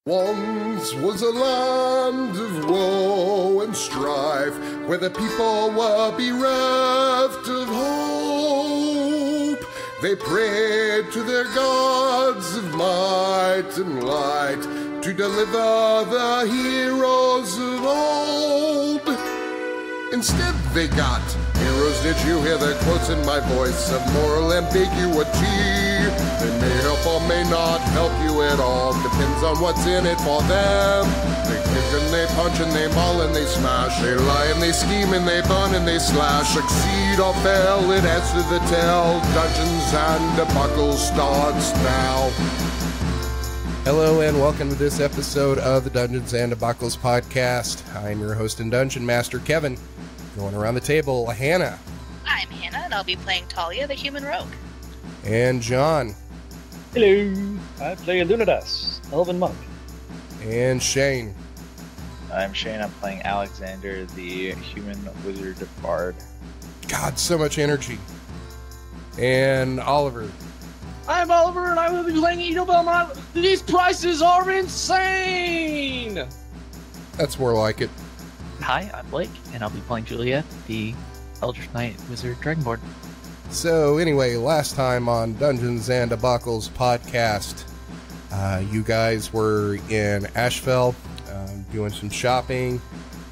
Once was a land of woe and strife, where the people were bereft of hope. They prayed to their gods of might and light to deliver the heroes of old. Instead they got heroes. Did you hear the quotes in my voice of moral ambiguity? They may help or may not help you at all. Depends on what's in it for them. They kick and they punch and they maul and they smash. They lie and they scheme and they burn and they slash. Succeed or fail, it adds to the tale. Dungeons and Debacle starts now. Hello and welcome to this episode of the Dungeons and Debacles podcast. I'm your host and dungeon master, Kevin. Going around the table, Hannah. I'm Hannah, and I'll be playing Talia, the human rogue. And John. Hello, I play Alunodas, Elven monk. And Shane. I'm Shane, I'm playing Alexander, the human wizard bard. God, so much energy. And Oliver. I'm Oliver, and I will be playing Edel Belmont. These prices are insane! That's more like it. Hi, I'm Blake, and I'll be playing Juliet, the eldritch knight wizard Dragonborn. So anyway, last time on Dungeons and Debacles podcast, you guys were in Ashfell, doing some shopping,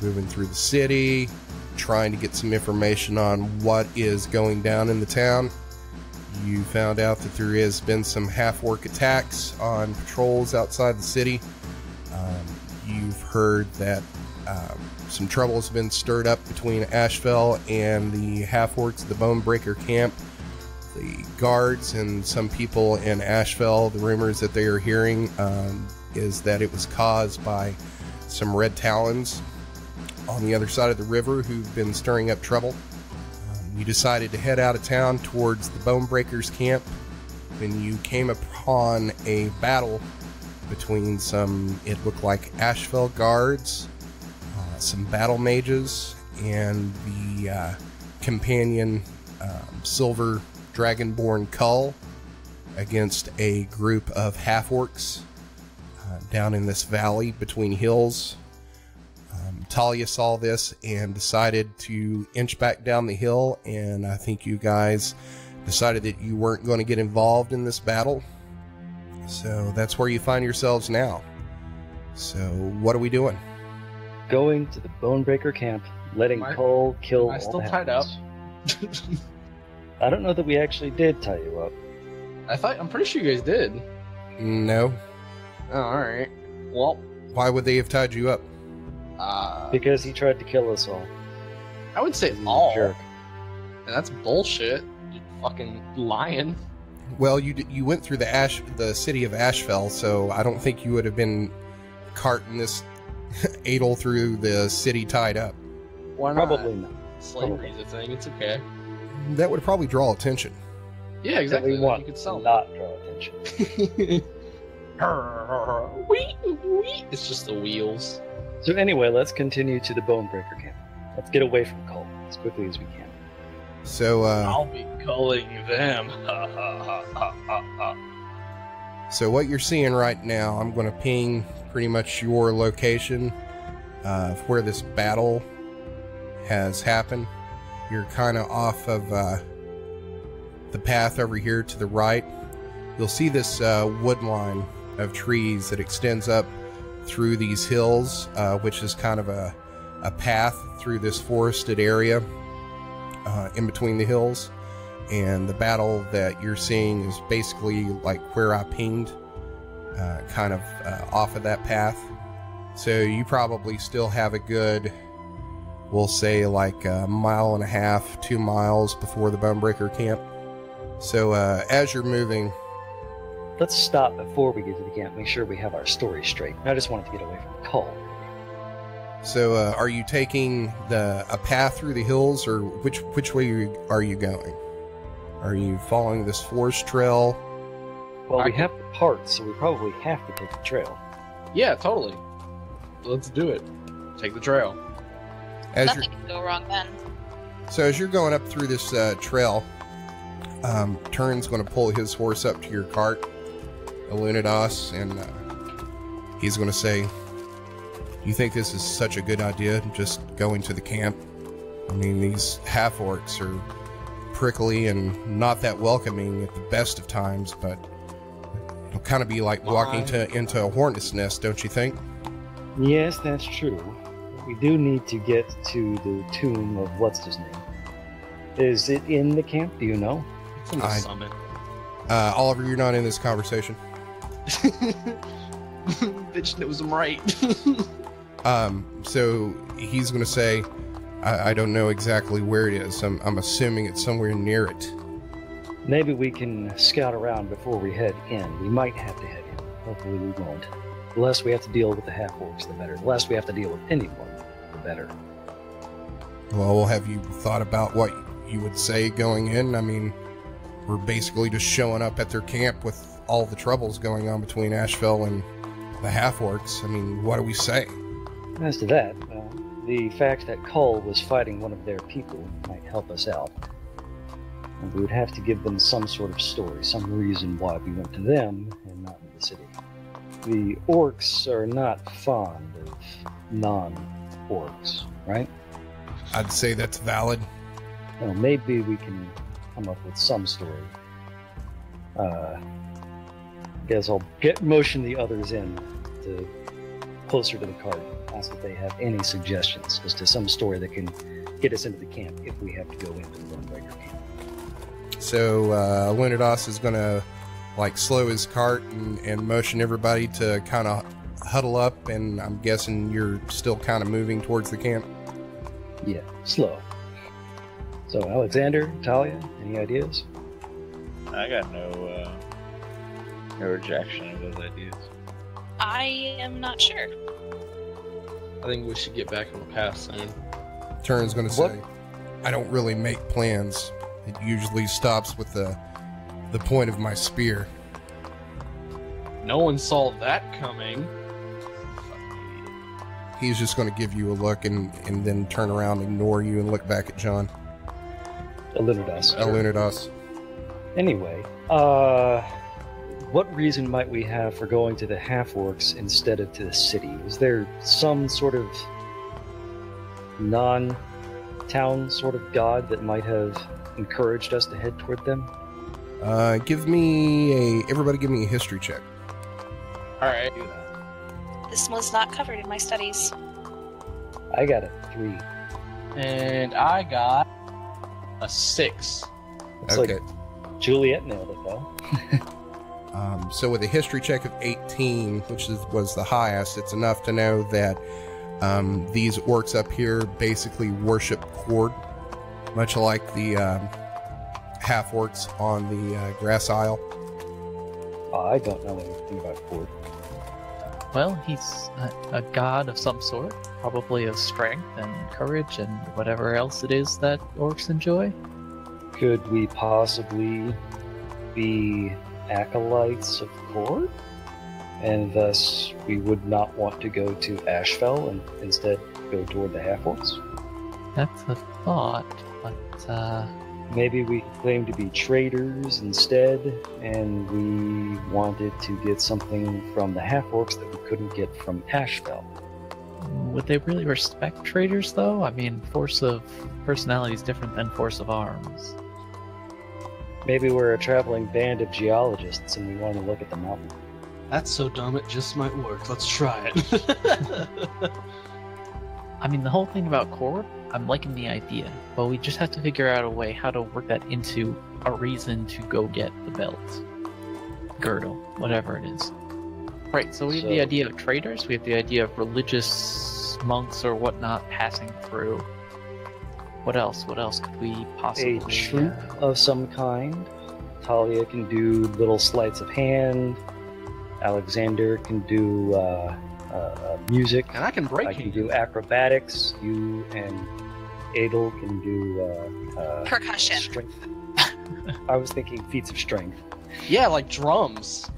moving through the city, trying to get some information on what is going down in the town. You found out that there has been some half-orc attacks on patrols outside the city. You've heard that some trouble has been stirred up between Ashfell and the half-orcs of the Bonebreaker camp. The guards and some people in Ashfell, the rumors that they are hearing is that it was caused by some red talons on the other side of the river who've been stirring up trouble. You decided to head out of town towards the Bonebreakers camp when you came upon a battle between some, it looked like Ashfell guards, some battle mages, and the companion silver Dragonborn Cull against a group of half-orcs down in this valley between hills. Talia saw this and decided to inch back down the hill, and I think you guys decided that you weren't going to get involved in this battle. So that's where you find yourselves now. So what are we doing? Going to the Bonebreaker camp, letting Cole kill all the still tied up? I don't know that we actually did tie you up. I'm pretty sure you guys did. No. Oh, alright. Well, Why would they have tied you up? Because he tried to kill us all. I would say all. Jerk. And that's bullshit. You fucking lying. Well, you went through the city of Ashfell, so I don't think you would have been carting this Edel through the city tied up. Why not? Probably not. Slavery's a thing, it's okay. That would probably draw attention. Yeah, exactly. We want You could sell not draw attention. It's just the wheels. So anyway, let's continue to the Bonebreaker camp. Let's get away from Cole as quickly as we can. So, I'll be calling them. So what you're seeing right now, I'm going to ping pretty much your location of where this battle has happened. You're kind of off of the path over here to the right. You'll see this wood line of trees that extends up through these hills, which is kind of a path through this forested area in between the hills. And the battle that you're seeing is basically like where I pinged, kind of off of that path. So you probably still have a good, we'll say like a mile and a half, 2 miles before the Bonebreaker camp. So as you're moving... Let's stop before we get to the camp, make sure we have our story straight. I just wanted to get away from Cole. So are you taking a path through the hills, or which way are you going? Are you following this forest trail? Well, we have the parts, so we probably have to take the trail. Yeah, totally. Let's do it. Take the trail. Nothing can go wrong then. So as you're going up through this trail, Turn's going to pull his horse up to your cart, Alunodas, and he's going to say, "You think this is such a good idea, just going to the camp? I mean, these half-orcs are prickly and not that welcoming at the best of times, but it'll kind of be like walking into a hornet's nest, don't you think?" Yes, that's true. We do need to get to the tomb of what's his name. Is it in the camp? Do you know? It's in the summit. Oliver, you're not in this conversation. Bitch knows I'm right. So he's going to say, I don't know exactly where it is. I'm assuming it's somewhere near it. Maybe we can scout around before we head in. We might have to head in. Hopefully we won't. The less we have to deal with the half-orcs, the better. The less we have to deal with anyone, the better. Well, have you thought about what you would say going in? I mean, we're basically just showing up at their camp with all the troubles going on between Asheville and the half-orcs. I mean, what do we say? As to that, the fact that Cull was fighting one of their people might help us out. And we would have to give them some sort of story, some reason why we went to them and not in the city. The orcs are not fond of non-orcs, right? I'd say that's valid. Well, maybe we can come up with some story. Guess I'll motion the others in to closer to the cart. Ask if they have any suggestions as to some story that can get us into the camp if we have to go into the Bonebreaker camp. So Alunodas is going to slow his cart and motion everybody to kind of huddle up, and I'm guessing you're still kind of moving towards the camp. Yeah, slow. So Alexander, Talia, any ideas? I got no rejection of those ideas. I am not sure. I think we should get back on the path soon. Turn's going to say, "I don't really make plans. It usually stops with the point of my spear." No one saw that coming. He's just going to give you a look and then turn around, ignore you, and look back at John. Alunodas. Anyway, what reason might we have for going to the half-orcs instead of to the city? Is there some sort of non-town sort of god that might have encouraged us to head toward them? Everybody give me a history check. Alright. This was not covered in my studies. I got a 3. And I got a 6. Looks Okay. like Juliet nailed it, though. So with a history check of 18, which was the highest, it's enough to know that these orcs up here basically worship Cord, much like the half-orcs on the grass isle. I don't know anything about Cord. Well, he's a god of some sort, probably of strength and courage and whatever else it is that orcs enjoy. Could we possibly be acolytes of Cord? And thus we would not want to go to Ashfell and instead go toward the half-orcs? That's a thought, but maybe we claim to be traders instead, and we wanted to get something from the half-orcs that we couldn't get from Ashfell. would they really respect traders, though? I mean, force of personality is different than force of arms. Maybe we're a traveling band of geologists and we want to look at the mountain. That's so dumb it just might work. Let's try it. I mean, the whole thing about Cord, I'm liking the idea, but we just have to figure out a way how to work that into a reason to go get the belt. Girdle, whatever it is. Right, so we have the idea of traders, we have the idea of religious monks or whatnot passing through. What else? What else could we possibly... A troop of some kind. Talia can do little sleights of hand. Alexander can do music. And I can break I can do acrobatics. You and Edel can do Percussion. strength. I was thinking feats of strength. Yeah, like drums.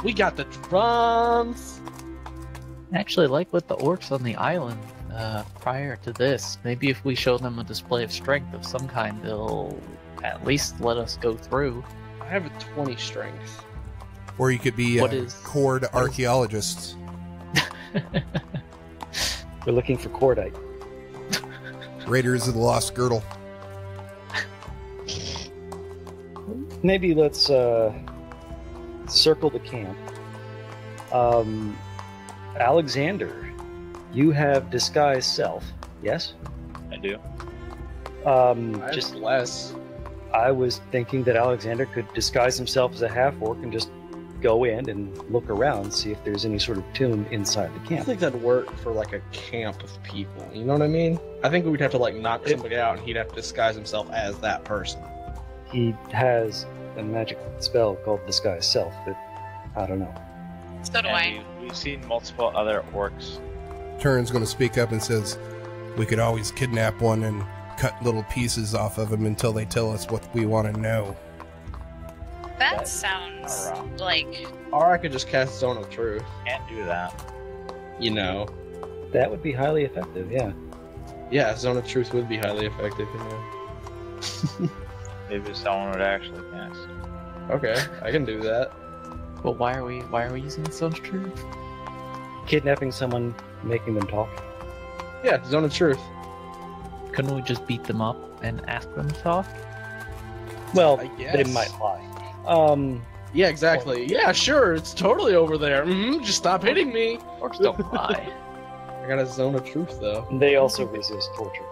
We got the drums. I actually like with the orcs on the island prior to this. Maybe if we show them a display of strength of some kind, they'll at least let us go through. I have a 20 strength. Or you could be What is- cord archaeologists. We're looking for cordite. Raiders of the Lost Girdle. Maybe let's circle the camp. Alexander, you have disguise self, yes? I do. Just less. I was thinking that Alexander could disguise himself as a half-orc and just go in and look around, see if there's any sort of tomb inside the I camp. think that'd work for like a camp of people. You know what I mean? I think we'd have to like knock somebody out, and he'd have to disguise himself as that person. He has a magic spell called disguise self, but I don't know. So do I. And we've seen multiple other orcs. Turn's going to speak up and says, we could always kidnap one and cut little pieces off of them until they tell us what we want to know. That sounds like Or I could just cast Zone of Truth. Can't do that. You know. That would be highly effective, yeah. Yeah, Zone of Truth would be highly effective. Maybe someone would actually cast. Okay, I can do that. Well, why are we using Zone of Truth? Kidnapping someone, making them talk. Yeah, Zone of Truth. Couldn't we just beat them up and ask them to talk? Well, I guess. they might lie. Yeah, exactly. Yeah, sure, it's totally over there. Just stop hitting me. Orcs don't lie. I got a Zone of Truth though. They also resist torture.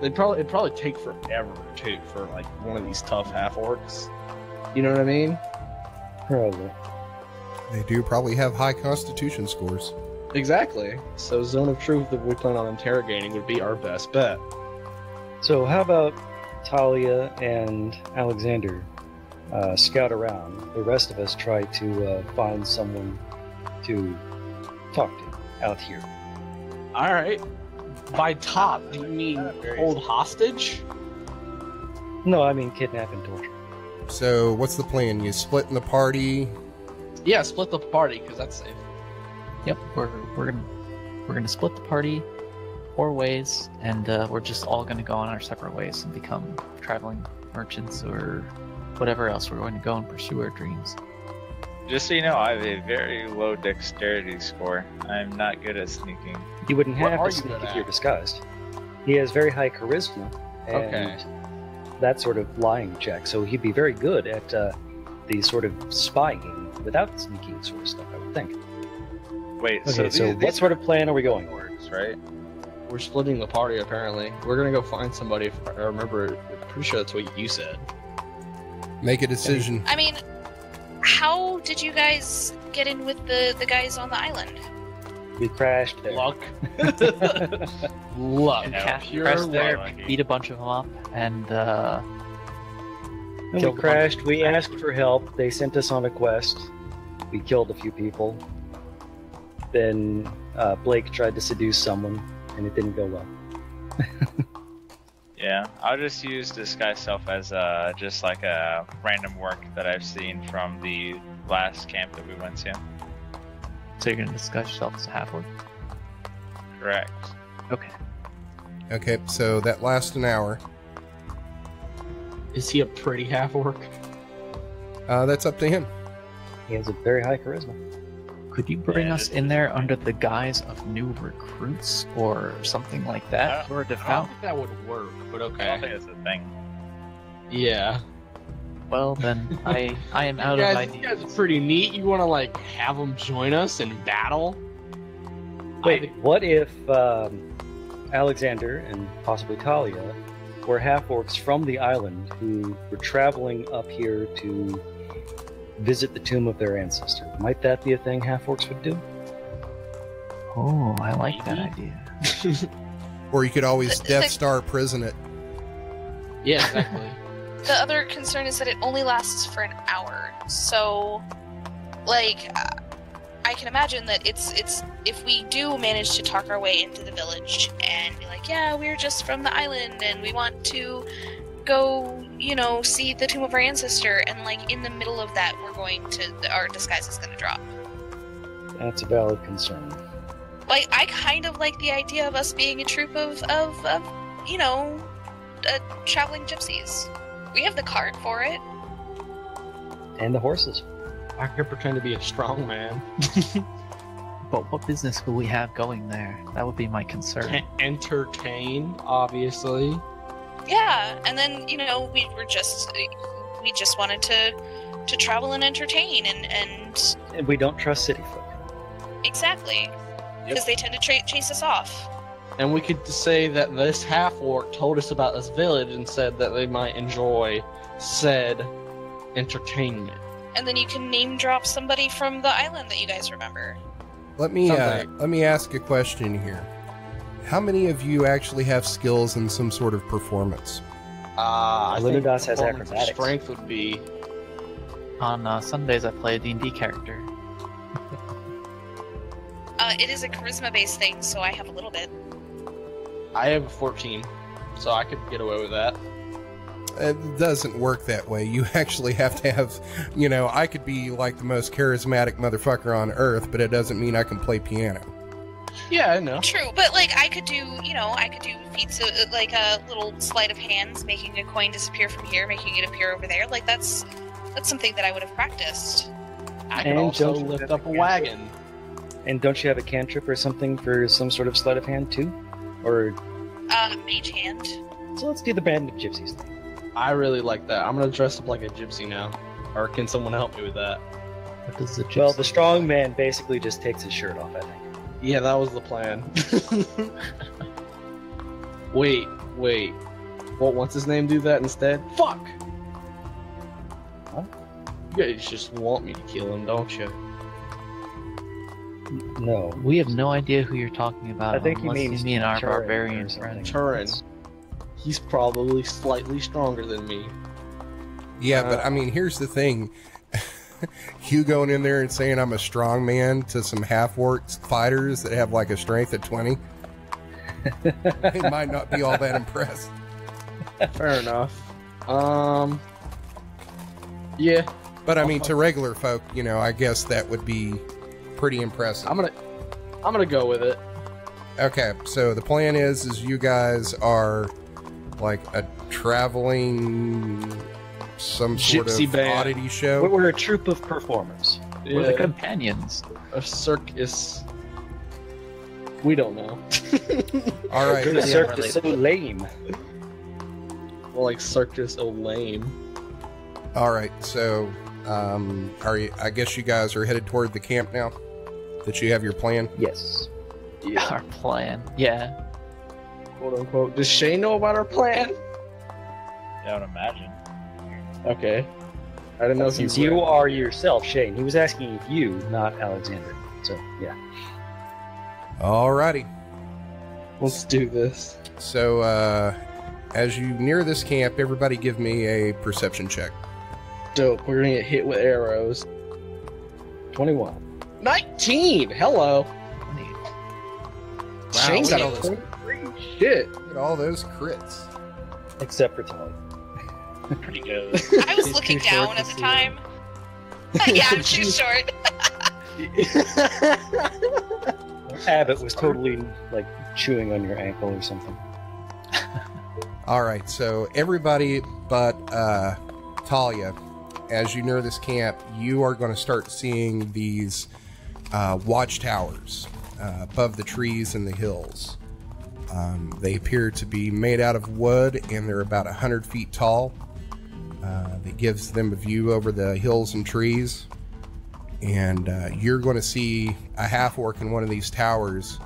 It'd probably take forever too for like one of these tough half orcs. You know what I mean? Probably. They do probably have high constitution scores. Exactly. So Zone of Truth that we plan on interrogating would be our best bet. So how about Talia and Alexander scout around? The rest of us try to find someone to talk to out here. All right. By top, do you mean hold hostage? No, I mean kidnap and torture. So what's the plan? You split in the party? Yeah, split the party because that's safe. Yep, we're gonna split the party 4 ways, and we're just all gonna go on our separate ways and become traveling merchants or whatever else we're going to go and pursue our dreams. Just so you know, I have a very low dexterity score. I'm not good at sneaking. You wouldn't What have are to you sneak good if at? you're disguised. He has very high charisma and Okay. that sort of lying check, so he'd be very good at the sort of spying without sneaking sort of stuff, I would think. Wait, Okay, so these what sort of plan are we going for? orcs, right? We're splitting the party apparently. We're gonna go find somebody. If I remember, I'm pretty sure that's what you said. Make a decision. I mean, how did you guys get in with the guys on the island? We crashed there. Luck. Luck. And Yeah, Cash pure pressed there, luck. beat a bunch of them up, and And we killed a crashed, bunch. we asked for help, they sent us on a quest, we killed a few people. Then Blake tried to seduce someone, and it didn't go well. Yeah, I'll just use disguise self as just like a random work that I've seen from the last camp that we went to. so you're gonna disguise yourself as a half-orc. Correct. Okay. Okay, so that lasts an hour. Is he a pretty half orc? That's up to him. He has a very high charisma. Could you bring Yeah, us this in is- there under the guise of new recruits or something like that? Or a I don't devout? think that would work, but I don't okay. think it's a thing. Yeah. Well, then I am out you of guys, you ideas. guys are pretty neat. You want to like have them join us in battle? I Wait, think- what if Alexander and possibly Talia were half-orcs from the island who were traveling up here to visit the tomb of their ancestor? Might that be a thing half-orcs would do? Oh, I like that idea. Or you could always The- Death the- Star prison it. Yeah, exactly. The other concern is that it only lasts for an hour. So, like, I can imagine that it's if we do manage to talk our way into the village and be like, yeah, we're just from the island and we want to go, see the tomb of our ancestor, and like in the middle of that, our disguise is gonna drop. That's a valid concern. Like, I kind of like the idea of us being a troop of traveling gypsies. We have the cart for it. And the horses. I could pretend to be a strong man. But what business will we have going there? That would be my concern. Entertain, obviously. Yeah, and then we just wanted to travel and entertain and we don't trust city folk. exactly because they tend to chase us off. And we could say that this half-orc told us about this village and said that they might enjoy said entertainment. And then you can name drop somebody from the island that you guys remember. Let me ask a question here. How many of you actually have skills in some sort of performance? I Alunodas think has acrobatics. Strength would be. On Sundays, I play a D&D character. It is a charisma-based thing, so I have a little bit. I have a 14, so I could get away with that. It doesn't work that way. You actually have to have, I could be like the most charismatic motherfucker on earth, but it doesn't mean I can play piano. Yeah, I know. True, but I could do feats of, like a little sleight of hands, making a coin disappear from here, making it appear over there. Like that's something that I would have practiced. I could also lift up a wagon. And don't you have a cantrip or something for some sort of sleight of hand too? Or Mage hand. so let's do the band of gypsies thing. I really like that. I'm gonna dress up like a gypsy now. Or can someone help me with that? What does the Well, the strong man basically just takes his shirt off, I think. Yeah, that was the plan. Wait. Well, what's his name do that instead? Fuck! What? You guys just want me to kill him, don't you? No. We have no idea who you're talking about. I think he unless means you mean our Turin barbarian or friend. something. Turin. He's probably slightly stronger than me. Yeah, but I mean, here's the thing. You going in there and saying I'm a strong man to some half-orc fighters that have like a strength of 20, they might not be all that impressed. Fair enough. Yeah. But I mean, to regular folk, I guess that would be pretty impressive. I'm gonna go with it. Okay, so the plan is you guys are like a traveling some sort Gypsy of band. oddity show. We're a troupe of performers. We're the Yeah, companions. a circus. We don't know. All right, The cirque is so lame. Well, like circus, oh lame. all right. So, I guess you guys are headed toward the camp now. That you have your plan. Yes. Yeah, Our plan. Yeah. quote unquote. Does Shane know about our plan? Yeah, I would imagine. Okay. I didn't know if Since you you were. are yourself, Shane. He was asking if you, not Alexander. So, yeah. All righty. Let's do this. So, as you near this camp, everybody give me a perception check. Dope. We're gonna get hit with arrows. 21. 19. Hello. Shane's look got at a all those- shit. Look at all those crits. Except for Talia. Pretty good. I was He's looking too short down to at the see time. Yeah, I'm too short. Abbott was totally, like, chewing on your ankle or something. All right, so everybody but Talia, as you near this camp, you are going to start seeing these watchtowers above the trees and the hills. They appear to be made out of wood, and they're about 100 feet tall. That gives them a view over the hills and trees. And you're going to see a half-orc in one of these towers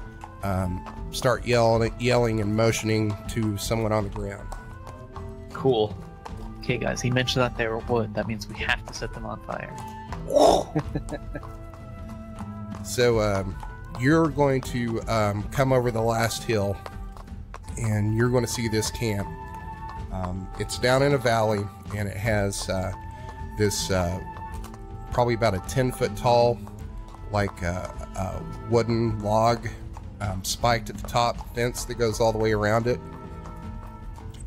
start yelling and motioning to someone on the ground. Cool. Okay, guys, he mentioned that they were wood. That means we have to set them on fire. So you're going to come over the last hill, and you're going to see this camp. It's down in a valley, and it has this probably about a 10-foot tall, like wooden log spiked at the top fence that goes all the way around it,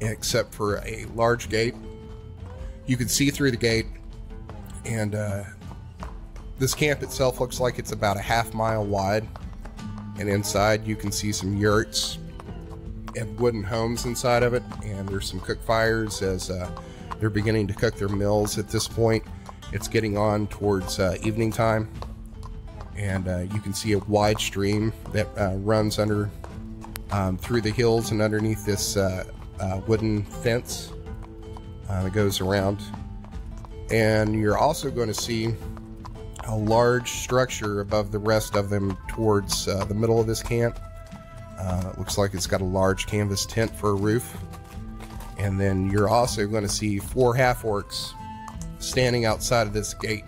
except for a large gate. You can see through the gate, and this camp itself looks like it's about a half-mile wide, and inside you can see some yurts and wooden homes inside of it, and there's some cook fires as they're beginning to cook their meals at this point. It's getting on towards evening time, and you can see a wide stream that runs under through the hills and underneath this wooden fence that goes around. And you're also going to see a large structure above the rest of them towards the middle of this camp. It looks like it's got a large canvas tent for a roof. And then you're also going to see 4 half-orcs standing outside of this gate.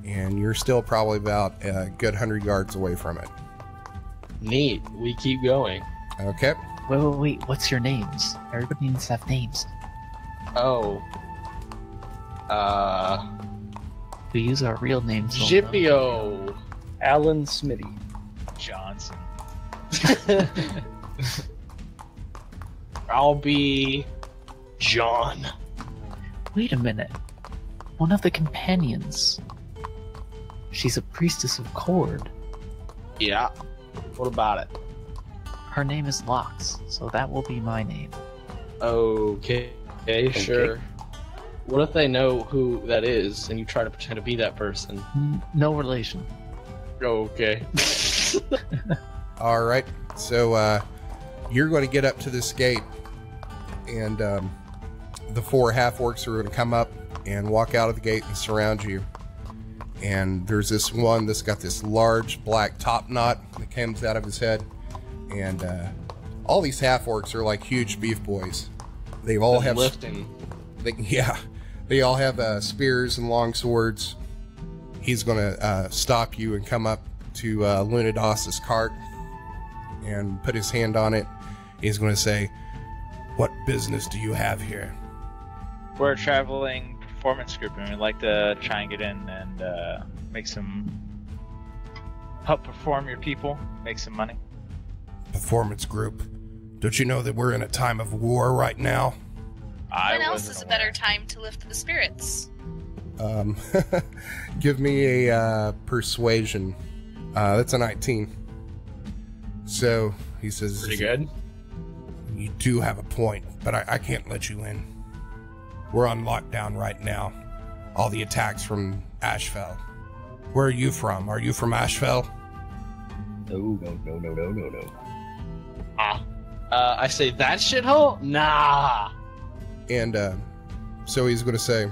And you're still probably about a good 100 yards away from it. Neat. We keep going. Okay. Wait. What's your names? Everybody needs to have names. Oh. We use our real names. Gipio. Alan Smitty. Johnson. I'll be John. Wait a minute. One of the companions. She's a priestess of Cord. Yeah. What about it? Her name is Lox, so that will be my name. Okay, sure. What if they know who that is and you try to pretend to be that person? No relation. Okay. All right. So you're going to get up to this gate, and the 4 half-orcs are going to come up and walk out of the gate and surround you. And there's this one that's got this large black top knot that comes out of his head. And all these half-orcs are like huge beef boys. They all have lifting. They all have spears and long swords. He's going to stop you and come up to Alunodas' cart and put his hand on it. He's going to say, "What business do you have here?" We're a traveling performance group, and we'd like to try and get in and help perform your people, make some money. Performance group? Don't you know that we're in a time of war right now? When else is a better time to lift the spirits? Give me a persuasion. That's a 19. So he says, Pretty good. You do have a point, but I can't let you in. We're on lockdown right now. All the attacks from Ashfell. Where are you from? Are you from Ashfell? No. I say that shithole? Nah. And so he's going to say,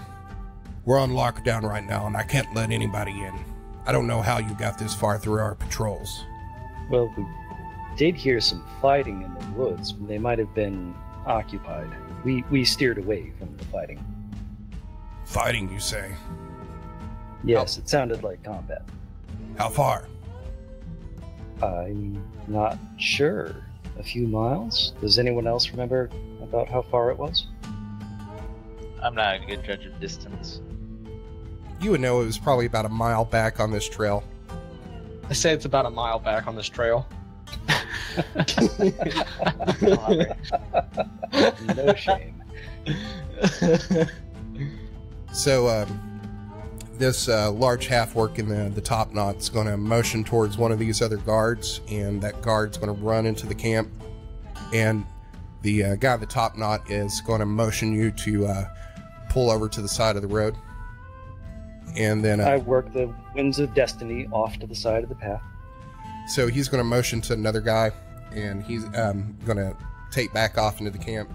we're on lockdown right now, and I can't let anybody in. I don't know how you got this far through our patrols. Well, we did hear some fighting in the woods. They might have been occupied. We steered away from the fighting. Fighting, you say? Yes, it sounded like combat. How far? I'm not sure. A few miles? Does anyone else remember about how far it was? I'm not a good judge of distance. You would know it was probably about a mile back on this trail. I say it's about a mile back on this trail. No shame. So, this large half-orc in the top knot's going to motion towards one of these other guards, and that guard's going to run into the camp. And the guy at the top knot is going to motion you to pull over to the side of the road. And then I work the winds of destiny off to the side of the path. So he's going to motion to another guy, and he's going to take back off into the camp.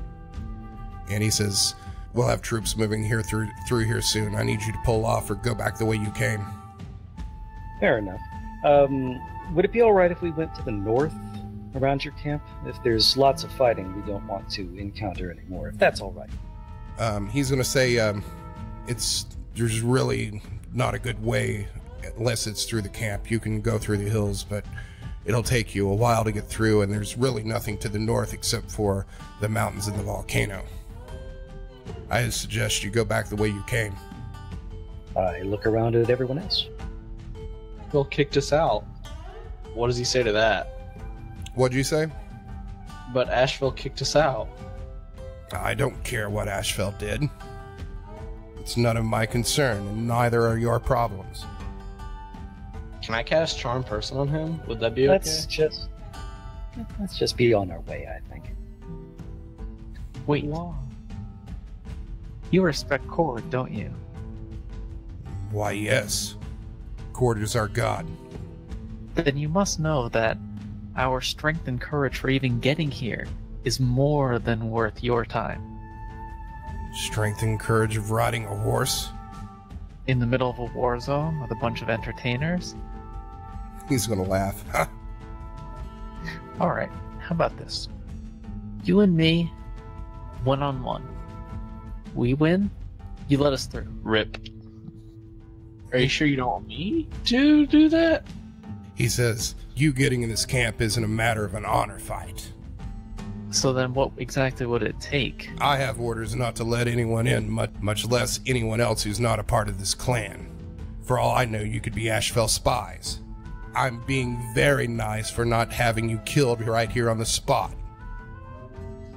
And he says, "We'll have troops moving here through here soon. I need you to pull off or go back the way you came." Fair enough. Would it be all right if we went to the north around your camp? If there's lots of fighting we don't want to encounter anymore, if that's all right. He's going to say, there's really not a good way unless it's through the camp. You can go through the hills, but it'll take you a while to get through, and there's really nothing to the north except for the mountains and the volcano. I suggest you go back the way you came. I look around at everyone else. Phil kicked us out. What does he say to that? What'd you say? But Asheville kicked us out. I don't care what Ashfell did. It's none of my concern, and neither are your problems. Can I cast Charm Person on him? Would that be Let's just be on our way, I think. Wait. You respect Cord, don't you? Why, yes. Cord is our god. Then you must know that our strength and courage for even getting here is more than worth your time. Strength and courage of riding a horse? In the middle of a war zone with a bunch of entertainers? He's gonna laugh. Alright, how about this? You and me, one-on-one. We win, you let us through. Rip. Are you sure you don't want me to do that? He says, you getting in this camp isn't a matter of an honor fight. So then what exactly would it take? I have orders not to let anyone in, much less anyone else who's not a part of this clan. For all I know, you could be Ashfell spies. I'm being very nice for not having you killed right here on the spot.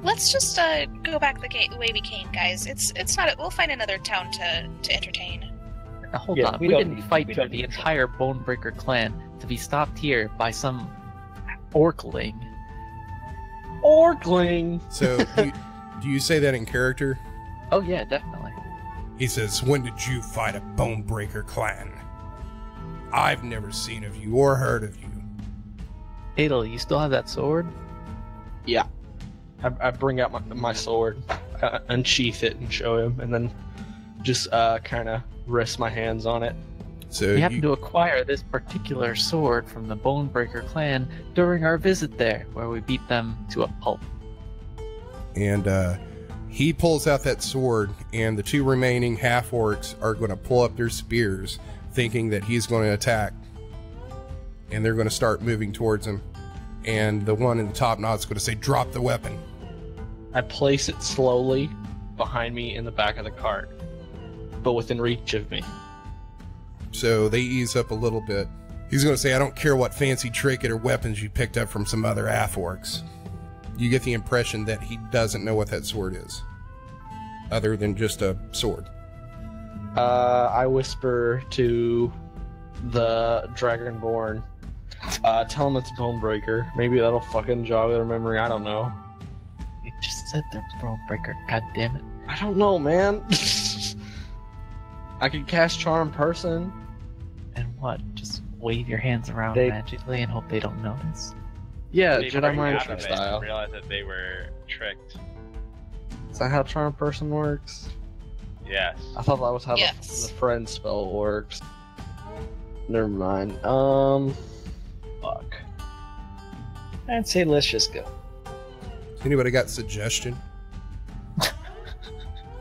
Let's just go back the way we came, guys. It's not. We'll find another town to entertain. Now, hold Yeah, on, we we don't didn't need- fight we through don't the need- entire Bonebreaker clan to be stopped here by some orcling. Orkling. So, do you say that in character? Oh yeah, definitely. He says, when did you fight a Bonebreaker clan? I've never seen of you or heard of you. Edel, you still have that sword? Yeah. I bring out my sword, unsheath it and show him, and then just kind of rest my hands on it. So We happened to acquire this particular sword from the Bonebreaker clan during our visit there, where we beat them to a pulp. And he pulls out that sword, and the two remaining half-orcs are going to pull up their spears, thinking that he's going to attack. And they're going to start moving towards him. And the one in the top knot's going to say, drop the weapon. I place it slowly behind me in the back of the cart, but within reach of me. So they ease up a little bit. He's going to say, I don't care what fancy trinket or weapons you picked up from some other half-orcs. You get the impression that he doesn't know what that sword is, other than just a sword. I whisper to the Dragonborn, tell him it's Bonebreaker. Maybe that'll fucking jog their memory, I don't know. You just said they're Bonebreaker, god damn it. I don't know, man. I could cast Charm Person. And what? Just wave your hands around They- magically and hope they don't notice? Yeah, They Jedi break Mind out Trick of it and style. realize that they were tricked. Is that how Charm Person works? Yes. I thought that was how Yes. the friend spell works. Never mind. Fuck. I'd say let's just go. Anybody got suggestion?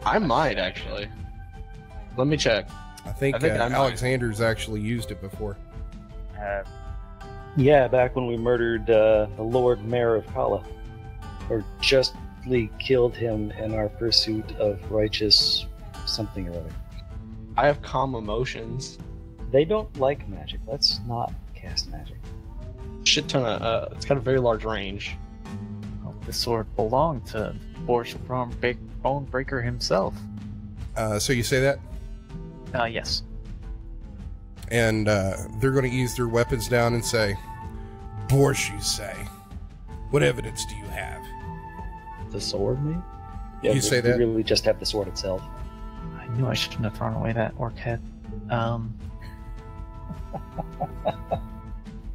I might actually. Let me check. I think I might. Alexander's actually used it before. Yeah, back when we murdered the Lord Mayor of Kala. Or justly killed him in our pursuit of righteous something or other. I have calm emotions. They don't like magic. Let's not cast magic. Shit ton of. It's got a very large range. Oh, the sword belonged to Borsch Bonebreaker himself. So you say that? Yes. And they're going to ease their weapons down and say, Borsch, you say? What evidence do you have? The sword, maybe? Yeah, You say we that? really just have the sword itself. I knew I shouldn't have thrown away that orc head.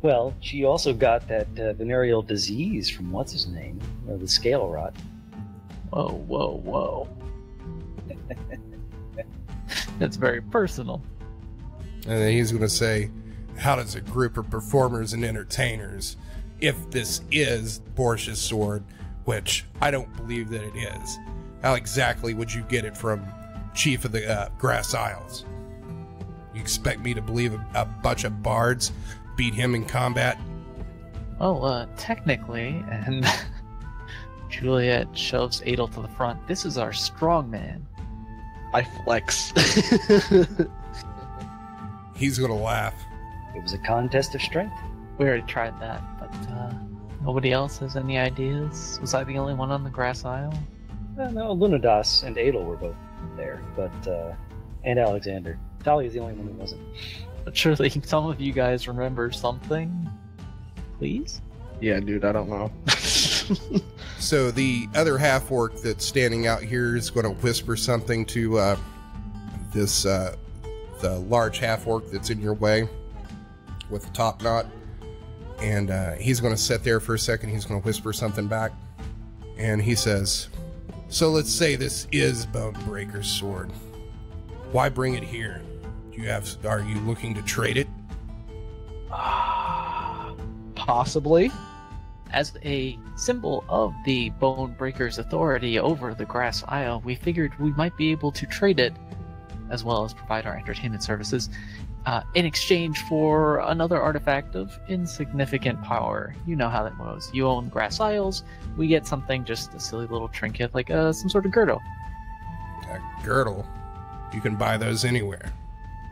Well, she also got that venereal disease from what's his name, the scale rot. Whoa, whoa, whoa. That's very personal. And then he's going to say, how does a group of performers and entertainers, if this is Borsch's sword, which I don't believe that it is, how exactly would you get it from Chief of the Grass Isles? You expect me to believe a bunch of bards beat him in combat? Well, technically, and Juliet shoves Edel to the front, this is our strong man. I flex. He's going to laugh. It was a contest of strength. We already tried that, but nobody else has any ideas? Was I the only one on the grass isle? No, Alunodas and Edel were both there, but and Alexander. Talia's the only one who wasn't. But surely some of you guys remember something? Please? Yeah, dude, I don't know. So the other half-orc that's standing out here is going to whisper something to this the large half-orc that's in your way with the top knot. And he's going to sit there for a second. He's going to whisper something back. And he says, "So let's say this is Bonebreaker's sword. Why bring it here? Are you looking to trade it?" Possibly. As a symbol of the Bonebreaker's authority over the Grass Isle, we figured we might be able to trade it, as well as provide our entertainment services, in exchange for another artifact of insignificant power. You know how that goes. You own Grass Isles, we get something, just a silly little trinket, like some sort of girdle. A girdle? You can buy those anywhere.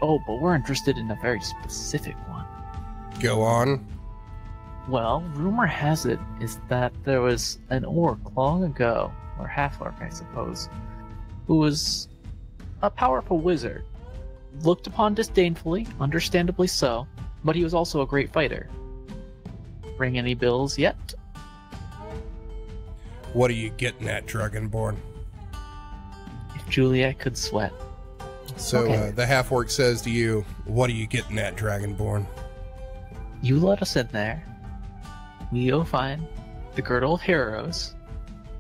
Oh, but we're interested in a very specific one. Go on. Well, rumor has it is that there was an orc long ago, or half-orc I suppose, who was a powerful wizard. Looked upon disdainfully, understandably so, but he was also a great fighter. Ring any bills yet? What are you getting at, Dragonborn? If Juliet could sweat. So Okay. the half-orc says to you, "What are you getting at, Dragonborn?" You let us in there. We go find the Girdle of Heroes.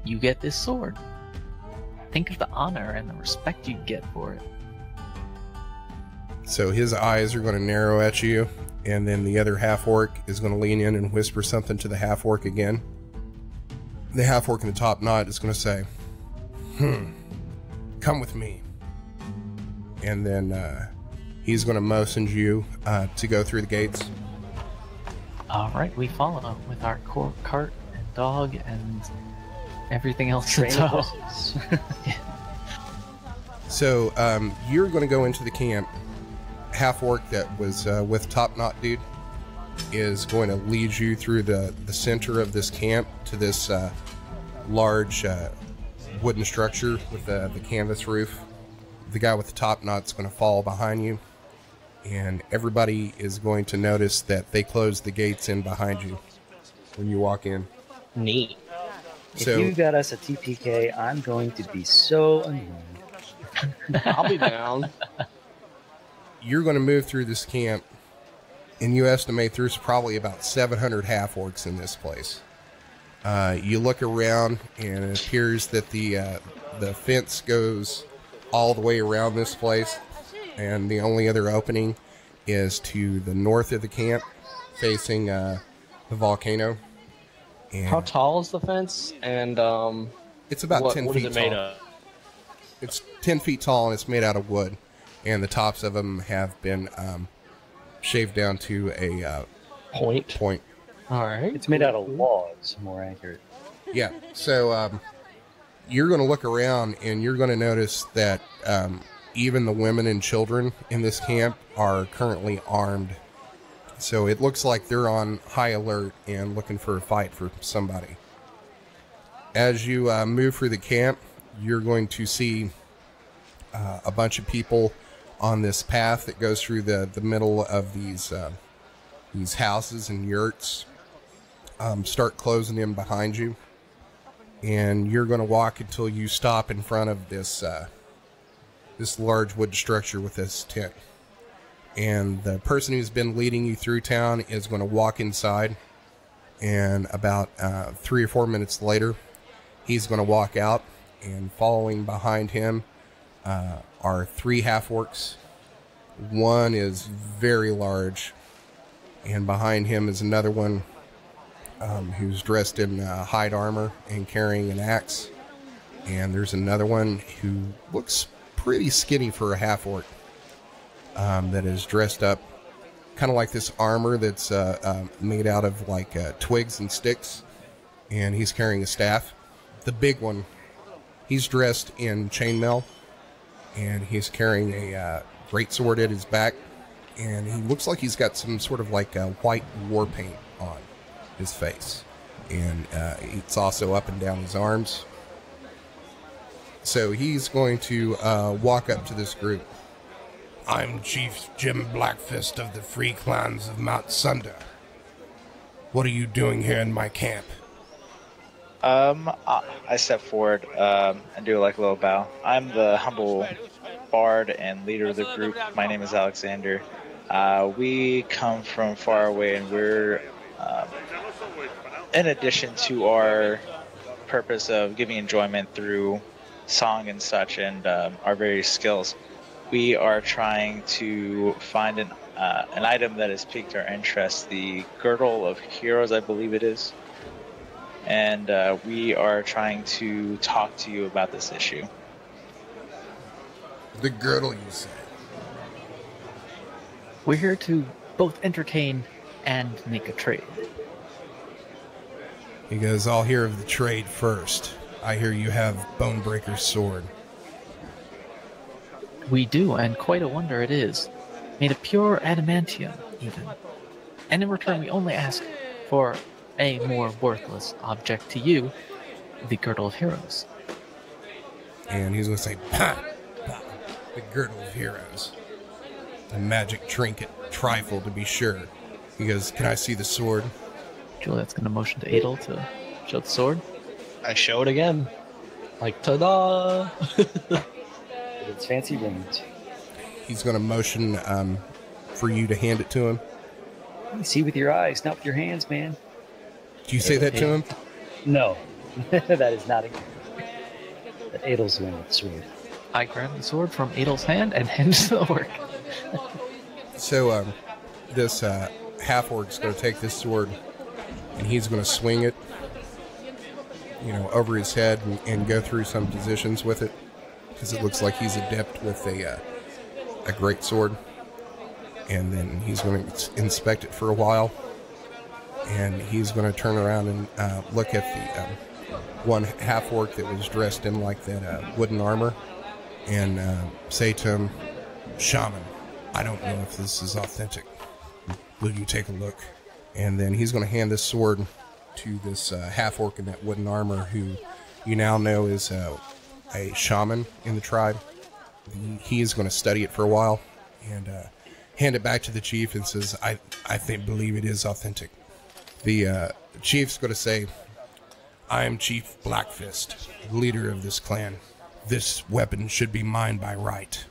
You get this sword. Think of the honor and the respect you'd get for it. So his eyes are going to narrow at you, and then the other half-orc is going to lean in and whisper something to the half-orc again. The half-orc in the top knot is going to say, "Come with me." And then he's going to motion you to go through the gates. Alright, we follow with our cart and dog and everything else in Train tow. horses. So you're going to go into the camp. Half-orc that was with top knot dude is going to lead you through the center of this camp to this large wooden structure with the canvas roof. The guy with the top knot's going to follow behind you, and everybody is going to notice that they close the gates in behind you when you walk in. Neat. If So you got us a TPK, I'm going to be so annoyed. I'll be down. you're going to move through this camp, and you estimate there's probably about 700 half-orcs in this place. You look around, and it appears that the fence goes all the way around this place, and the only other opening is to the north of the camp, facing the volcano. And How tall is the fence? And it's about 10 what feet is it made tall. of? It's 10 feet tall, and it's made out of wood, and the tops of them have been shaved down to a point. All right. It's made out of logs, more accurate. Yeah, so you're going to look around, and you're going to notice that even the women and children in this camp are currently armed. So it looks like they're on high alert and looking for a fight for somebody. As you move through the camp, you're going to see a bunch of people on this path that goes through the middle of these houses and yurts. Start closing in behind you, and you're going to walk until you stop in front of this large wood structure with this tent. And the person who's been leading you through town is going to walk inside, and about 3 or 4 minutes later, he's going to walk out, and following behind him are 3 half-orcs. One is very large, and behind him is another one who's dressed in hide armor and carrying an axe. And there's another one who looks pretty skinny for a half-orc, that is dressed up kind of like this armor that's made out of like twigs and sticks, and he's carrying a staff. The big one, he's dressed in chainmail, and he's carrying a greatsword at his back, and he looks like he's got some sort of like white war paint on his face, and it's also up and down his arms. So he's going to walk up to this group. "I'm Chief Jim Blackfist of the Free Clans of Mount Sunder. What are you doing here in my camp?" I step forward and do like a little bow. I'm the humble bard and leader of the group. My name is Alexander. We come from far away, and we're, in addition to our purpose of giving enjoyment through song and such, and our various skills, we are trying to find an item that has piqued our interest, the Girdle of Heroes, I believe it is. And we are trying to talk to you about this issue. The girdle, you say? We're here to both entertain and make a trade. He goes, I'll hear of the trade first. I hear you have Bonebreaker's sword. We do, and quite a wonder it is. Made of pure adamantium, even. And in return, we only ask for a more worthless object to you, the Girdle of Heroes. And he's going to say, "Ha! The Girdle of Heroes. A magic trinket, trifle to be sure." He goes, "Can I see the sword?" Juliet's going to motion to Edel to show the sword. I show it again. Like, ta-da! With its fancy rings. He's going to motion for you to hand it to him. You see with your eyes, not with your hands, man. Do you say that to him? No, that is not a. That Edel's the one with the sword. I grab the sword from Edel's hand and hand it to the orc. So, this half-orc's going to take this sword, and he's going to swing it, over his head and go through some positions with it, because it looks like he's adept with a great sword. And then he's going to inspect it for a while, and he's going to turn around and look at the one half-orc that was dressed in like that wooden armor, and say to him, "Shaman, I don't know if this is authentic. Will you take a look?" And then he's going to hand this sword to this half-orc in that wooden armor, who you now know is a shaman in the tribe. He is going to study it for a while and hand it back to the chief and says, I believe it is authentic. The chief's going to say, "I am Chief Blackfist, leader of this clan. This weapon should be mine by right."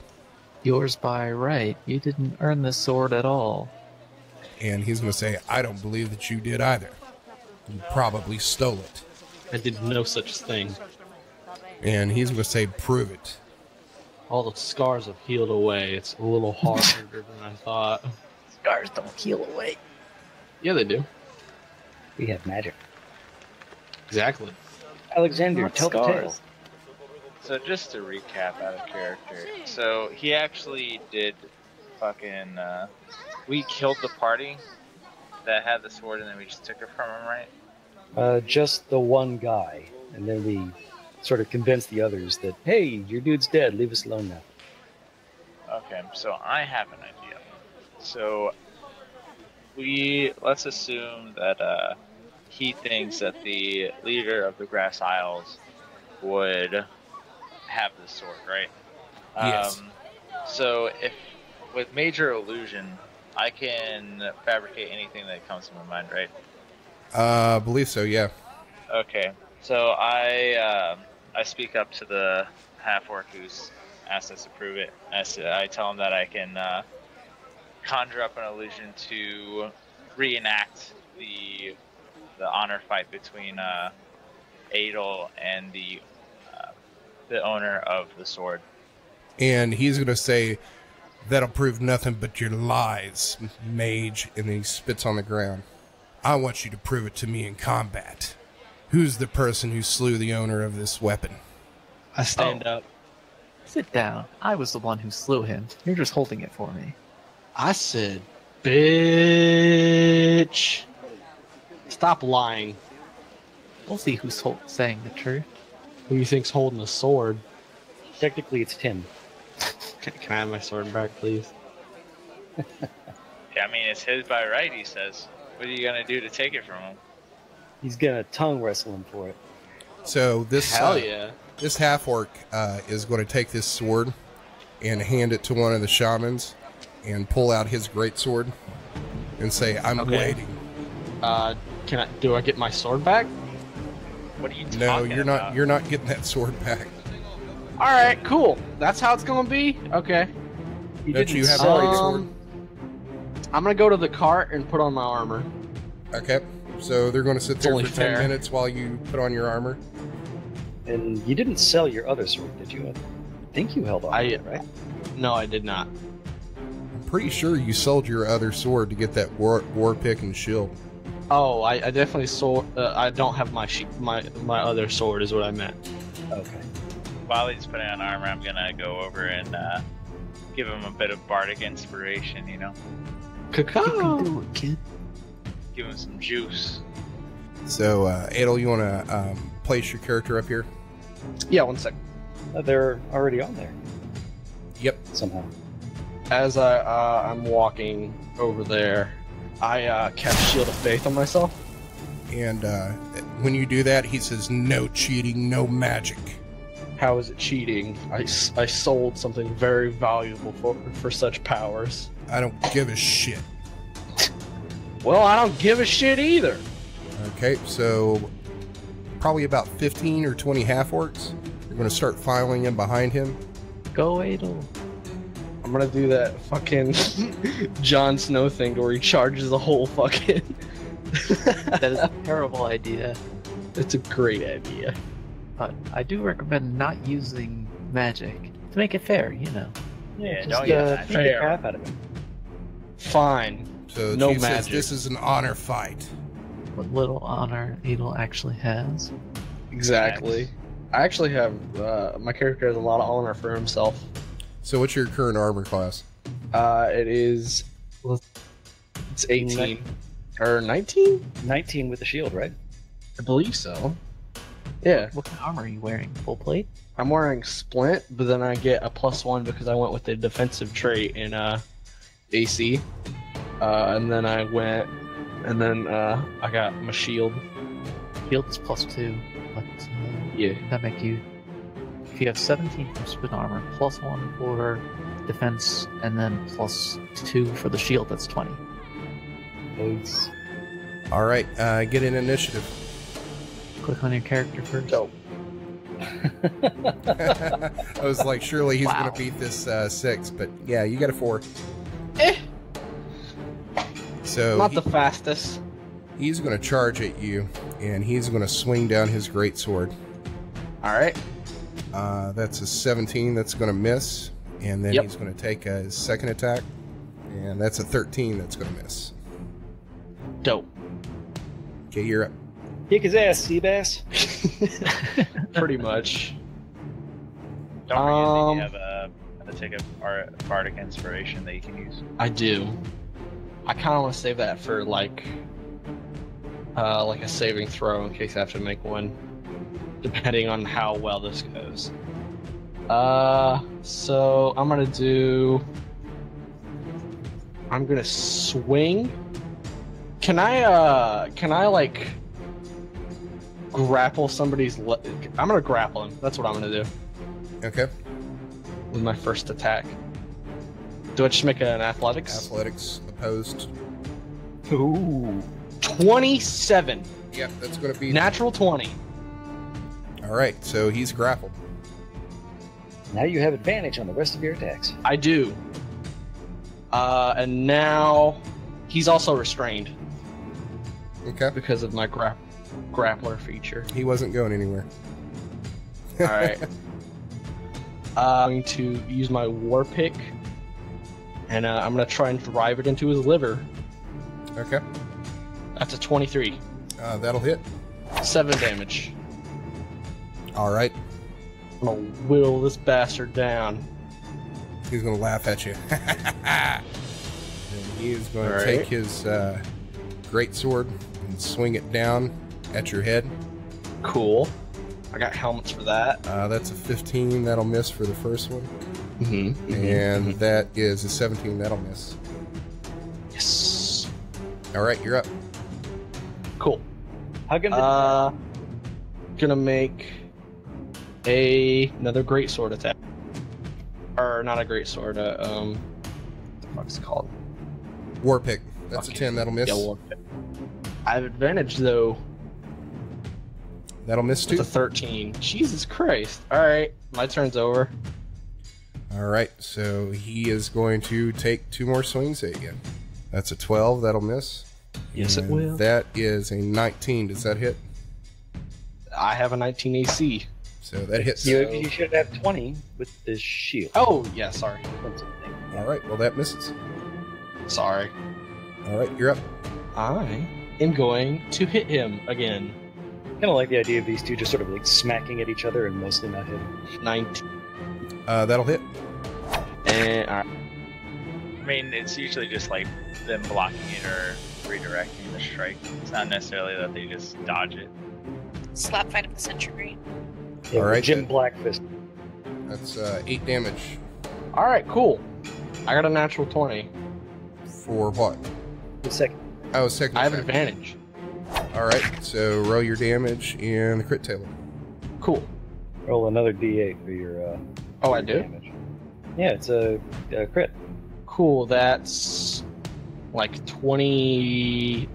Yours by right. You didn't earn this sword at all. And he's going to say, "I don't believe that you did either. You probably stole it." I did no such thing. And he's going to say, "Prove it." All the scars have healed away. It's a little harder than I thought. Scars don't heal away. Yeah, they do. We have magic. Exactly. Alexander, Not tell the scars. tale. So just to recap out of character, so he actually did fucking, we killed the party that had the sword and then we just took it from him, right? Just the one guy, and then we sort of convinced the others that, hey, your dude's dead, leave us alone now. Okay, so I have an idea. So let's assume that he thinks that the leader of the Grass Isles would have the sword, right? Yes. So if with major illusion, I can fabricate anything that comes to my mind, right? I believe so, yeah. Okay, so I speak up to the half-orc who's asked us to prove it. I tell him that I can conjure up an illusion to reenact the honor fight between Edel and the owner of the sword. And he's going to say, "That'll prove nothing but your lies, mage," and then he spits on the ground. "I want you to prove it to me in combat. Who's the person who slew the owner of this weapon?" I stand up. Sit down. I was the one who slew him. You're just holding it for me. I said, "Bitch. Stop lying. We'll see who's saying the truth. Who do you think's holding the sword?" Technically, it's Tim. Can I have my sword back, please? Yeah, I mean, it's his by right, he says. What are you going to do to take it from him? He's gonna tongue wrestle him for it. So this Hell yeah. this half-orc is going to take this sword and hand it to one of the shamans and pull out his greatsword and say, "I'm Okay. waiting." Do I get my sword back? What are you talking No, you're about? not. You're not getting that sword back. Alright, cool. That's how it's gonna be? Okay. Don't you have a great sword? I'm gonna go to the cart and put on my armor. Okay. So they're going to sit there only for 10 fair. minutes while you put on your armor. And you didn't sell your other sword, did you? I think you held on to it, right? No, I did not. I'm pretty sure you sold your other sword to get that war pick and shield. Oh, I definitely sold. I don't have my my other sword, is what I meant. Okay. While he's putting on armor, I'm gonna go over and give him a bit of bardic inspiration, you know? You can do it, kid. Give him some juice. So, Edel, you want to place your character up here? Yeah, 1 second. They're already on there Yep. somehow. As I'm walking over there, I cast Shield of Faith on myself. And when you do that, he says, no cheating, no magic. How is it cheating? I sold something very valuable for such powers. I don't give a shit. Well, I don't give a shit either. Okay, so probably about 15 or 20 half-orcs. You're going to start filing in behind him. Go, Edel. I'm gonna do that fucking Jon Snow thing where he charges the whole fucking... That is a terrible idea. It's a great idea. But I do recommend not using magic to make it fair, you know. Yeah, Just don't use magic. beat the Fair. crap out of him. Fine. So No she says magic. this is an honor fight. What little honor Edel actually has. Exactly. Nice. I actually have... my character has a lot of honor for himself. So what's your current armor class? It is... It's 18. Or 19? 19 with the shield, right? I believe so. Yeah. What kind of armor are you wearing? Full plate? I'm wearing Splint, but then I get a +1 because I went with the defensive trait in AC. And then I went... And then I got my shield. Shield is +2, but Yeah. that make you... If you have 17 for spin armor, +1 for defense, and then +2 for the shield, that's 20. Those... All right, get an initiative. Click on your character first. Dope. I was like, surely he's Wow. going to beat this 6, but yeah, you got a 4. So Not the fastest. he's going to charge at you, and he's going to swing down his greatsword. Alright. That's a 17 that's going to miss, and then Yep. he's going to take his second attack, and that's a 13 that's going to miss. Dope. Okay, you're up. Kick his ass, Seabass. Pretty much. Don't forget that Um, you have to take a bardic inspiration that you can use. I do. I kind of want to save that for like a saving throw in case I have to make one, depending on how well this goes. So I'm gonna swing. Can I like grapple somebody's I'm gonna grapple him. That's what I'm gonna do Okay. with my first attack. Do I just make an athletics? Athletics opposed. Ooh. 27. Yep, that's going to be... Natural 20. All right, so he's grappled. Now you have advantage on the rest of your attacks. I do. And now he's also restrained Okay. because of my grappler feature. He wasn't going anywhere. Alright. I'm going to use my war pick, and I'm going to try and drive it into his liver. Okay. That's a 23. That'll hit. 7 damage. All right. I'm going to whittle this bastard down. He's going to laugh at you. And he is going to All take right. his great sword and swing it down at your head. Cool. I got helmets for that. That's a 15. That'll miss for the first one. Mm-hmm. And that is a 17. That'll miss. Yes. All right, you're up. Cool. Hugging the... Gonna make another great sword attack. Or not a great sword, what the fuck's it called? War pick. That's Okay. a 10. That'll miss. Yeah, war pick. I have advantage though. That'll miss It's too. a 13. Jesus Christ. Alright, my turn's over. All right, so he is going to take 2 more swings at you. That's a 12. That'll miss. Yes, it And will. That is a 19. Does that hit? I have a 19 AC. So that hits. You should have 20 with the shield. Oh, yeah, sorry. All right, well, that misses. Sorry. All right, you're up. I am going to hit him again. Kind of like the idea of these two just sort of like smacking at each other and mostly not hitting. 19. That'll hit. And, alright. I mean, it's usually just like them blocking it or redirecting the strike. It's not necessarily that they just dodge it. Slap fight of the century. Yeah, All right, Jim then. Blackfist. That's 8 damage. Alright, cool. I got a natural 20. For what? The second. Oh, second I have attack. advantage. All right, so roll your damage in the crit table. Cool. Roll another D8 for your. Oh, I your do? damage. Yeah, it's a crit. Cool, that's like 20.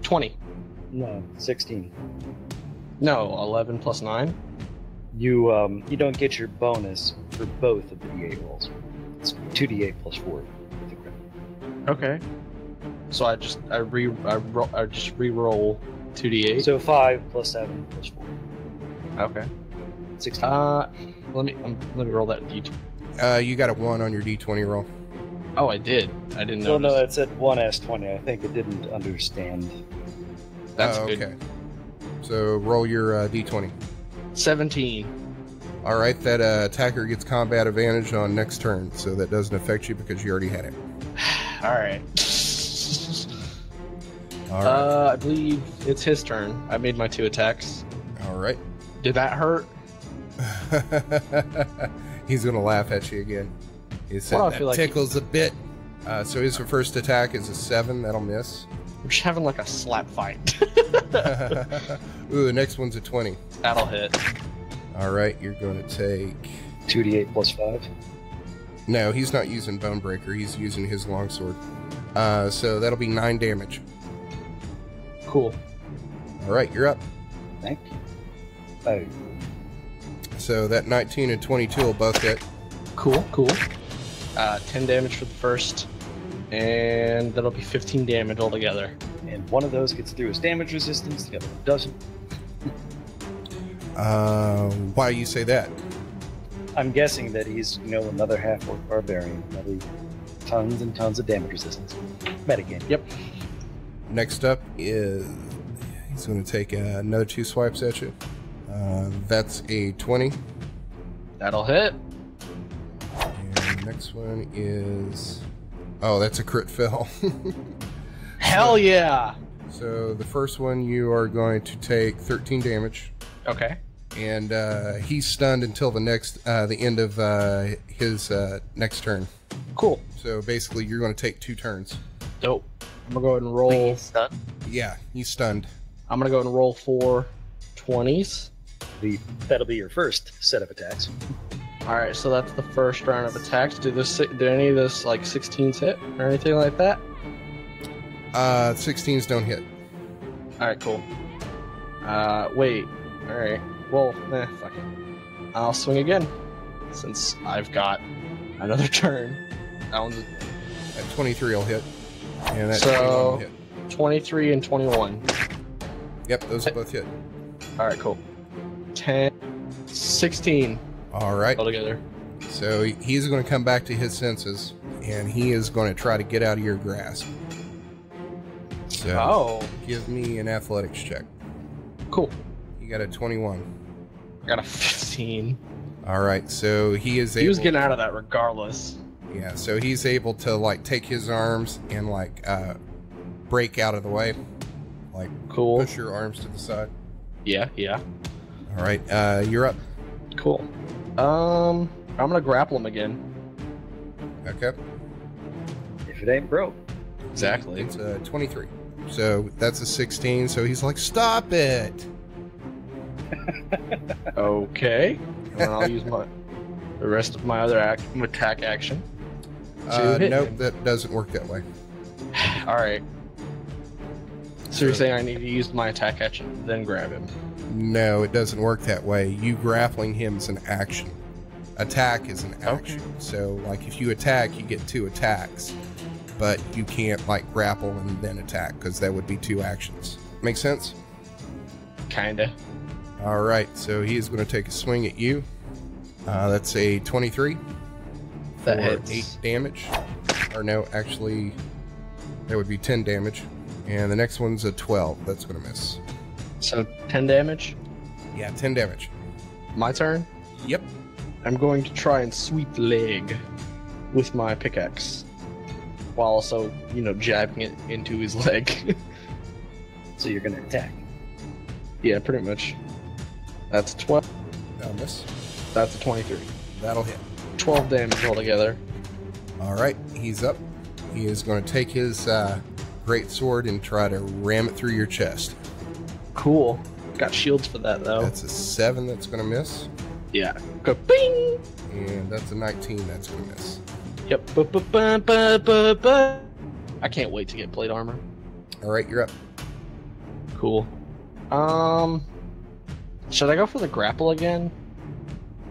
No, 16. No, 11 plus 9. You don't get your bonus for both of the D8 rolls. It's 2D8 plus 4 with the crit. Okay. So I just re-roll 2d8. So 5 plus 7 plus 4. Okay. 16. Let me roll that d20. You got a 1 on your d20 roll. Oh, I did. I didn't know. Well, no, it said 1s20. I think it didn't understand. That's Oh, good. okay. So roll your d20. 17. All right, that attacker gets combat advantage on next turn, so that doesn't affect you because you already had it. All right. All right. I believe it's his turn. I made my 2 attacks. All right. Did that hurt? He's gonna laugh at you again. He said Well, I that feel like tickles a bit. So his first attack is a 7. That'll miss. We're just having like a slap fight. Ooh, the next one's a 20. That'll hit. All right, you're going to take. 2d8 plus 5. No, he's not using Bonebreaker. He's using his longsword. So that'll be 9 damage. Cool. All right, you're up. Thank you. Oh, So that 19 and 22 will both hit. Cool. 10 damage for the first. And that'll be 15 damage altogether. and one of those gets through his damage resistance, the other one doesn't. Why do you say that? I'm guessing that he's, another half-orc barbarian. Probably tons and tons of damage resistance. Metagame. Yep. Next up is he's going to take another 2 swipes at you. That's a 20. That'll hit. And the next one is... Oh, that's a crit fail. Hell yeah! So the first one you are going to take 13 damage. Okay. And he's stunned until the end of his next turn. Cool. So basically you're going to take 2 turns. Dope. I'm gonna go ahead and roll. Yeah, he's stunned. I'm gonna go ahead and roll 4 20s. That'll be your first set of attacks. Alright, so that's the first round of attacks. Do any of this like 16s hit or anything like that? 16s don't hit. Alright, cool. Wait. Alright. Well, fuck it. I'll swing again. Since I've got another turn. That one's That 23 will hit. And that So- 21 will hit. 23 and 21. Yep, those both hit. Alright, cool. 10, 16 All right. altogether. So he's going to come back to his senses, and he is going to try to get out of your grasp. So Oh, give me an athletics check. cool. You got a 21. I got a 15. All right, so he is able. He was getting out of that regardless. Yeah, so he's able to take his arms and break out of the way, Cool. push your arms to the side. Yeah. All right, you're up. Cool. I'm gonna grapple him again. Okay. If it ain't broke. Exactly. It's a 23. So that's a 16. So he's like, "Stop it!" Okay. And then I'll use the rest of my other attack action. hit Nope, him. that doesn't work that way. All right. So you're saying I need to use my attack action, then grab him? No, it doesn't work that way. You grappling him is an action. Attack is an action. Okay. So, like, if you attack, you get 2 attacks. But you can't, like, grapple and then attack, because that would be 2 actions. Make sense? Kinda. Alright, so he is going to take a swing at you. That's a 23. That for hits. 8 damage. Or no, actually, that would be 10 damage. And the next one's a 12. That's going to miss. So 10 damage? Yeah, 10 damage. My turn? Yep. I'm going to try and sweep the leg with my pickaxe. While also, jabbing it into his leg. So you're going to attack? Yeah, pretty much. That's 12. That'll miss. That's a 23. That'll hit. 12 damage altogether. Alright, he's up. He is going to take his great sword and try to ram it through your chest. Cool. Got shields for that, though. That's a 7 that's going to miss. Yeah. Go bing! And that's a 19 that's going to miss. Yep. I can't wait to get plate armor. Alright, you're up. Cool. Should I go for the grapple again?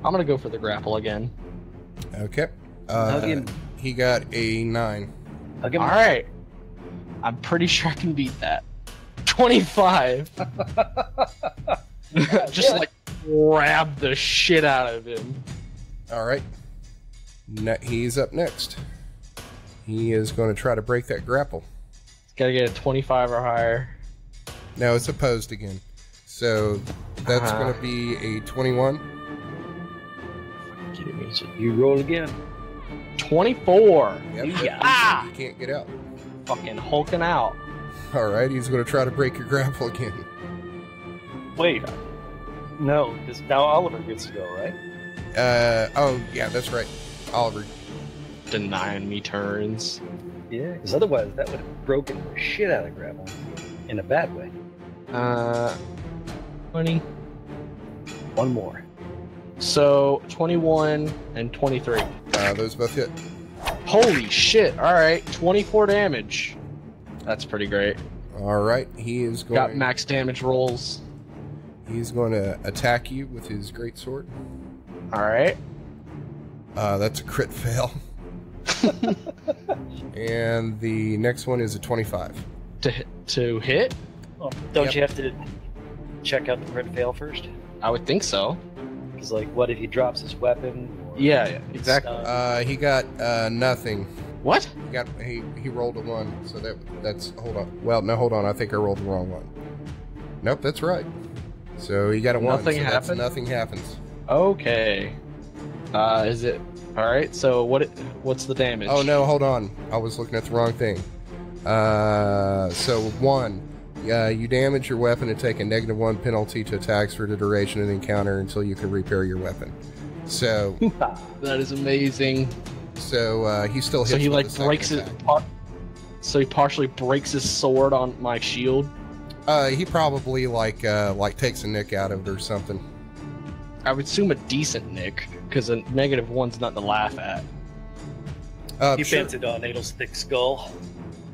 I'm gonna go for the grapple again. Okay. He got a 9. Alright. I'm pretty sure I can beat that. 25. Just like grab the shit out of him. Alright. He's up next. He is going to try to break that grapple. Gotta get a 25 or higher. No, it's opposed again. So that's going to be a 21. Kidding me. So you roll again. 24. Yep, Ah! You can't get out. Fucking hulking out. Alright, he's going to try to break your grapple again. Wait. No, because now Oliver gets to go, right? Oh, yeah, that's right. Oliver. Denying me turns. Yeah, because otherwise that would have broken the shit out of grapple. In a bad way. 20. One more. So, 21 and 23. Those both hit. Holy shit, alright. 24 damage. That's pretty great. Alright, he is going... Got max damage rolls. He's going to attack you with his greatsword. Alright. That's a crit fail. And the next one is a 25. To hit? Don't you have to check out the crit fail first? I would think so. Because, like, what if he drops his weapon? Yeah, exactly. He got nothing. What? He rolled a 1, so that's hold on. Well, no, hold on. I think I rolled the wrong one. Nope, that's right. So he got a 1. Nothing happened? Nothing happens. Okay. Is it... Alright, so what's the damage? Oh, no, hold on. I was looking at the wrong thing. So 1. You damage your weapon and take a -1 penalty to attacks for the duration of the encounter until you can repair your weapon. So... That is amazing. So he still hits. So he with like the second breaks it. attack. So he partially breaks his sword on my shield. He probably like takes a nick out of it or something. I would assume a decent nick, because a -1's nothing to laugh at. He bent it on Edel's thick skull.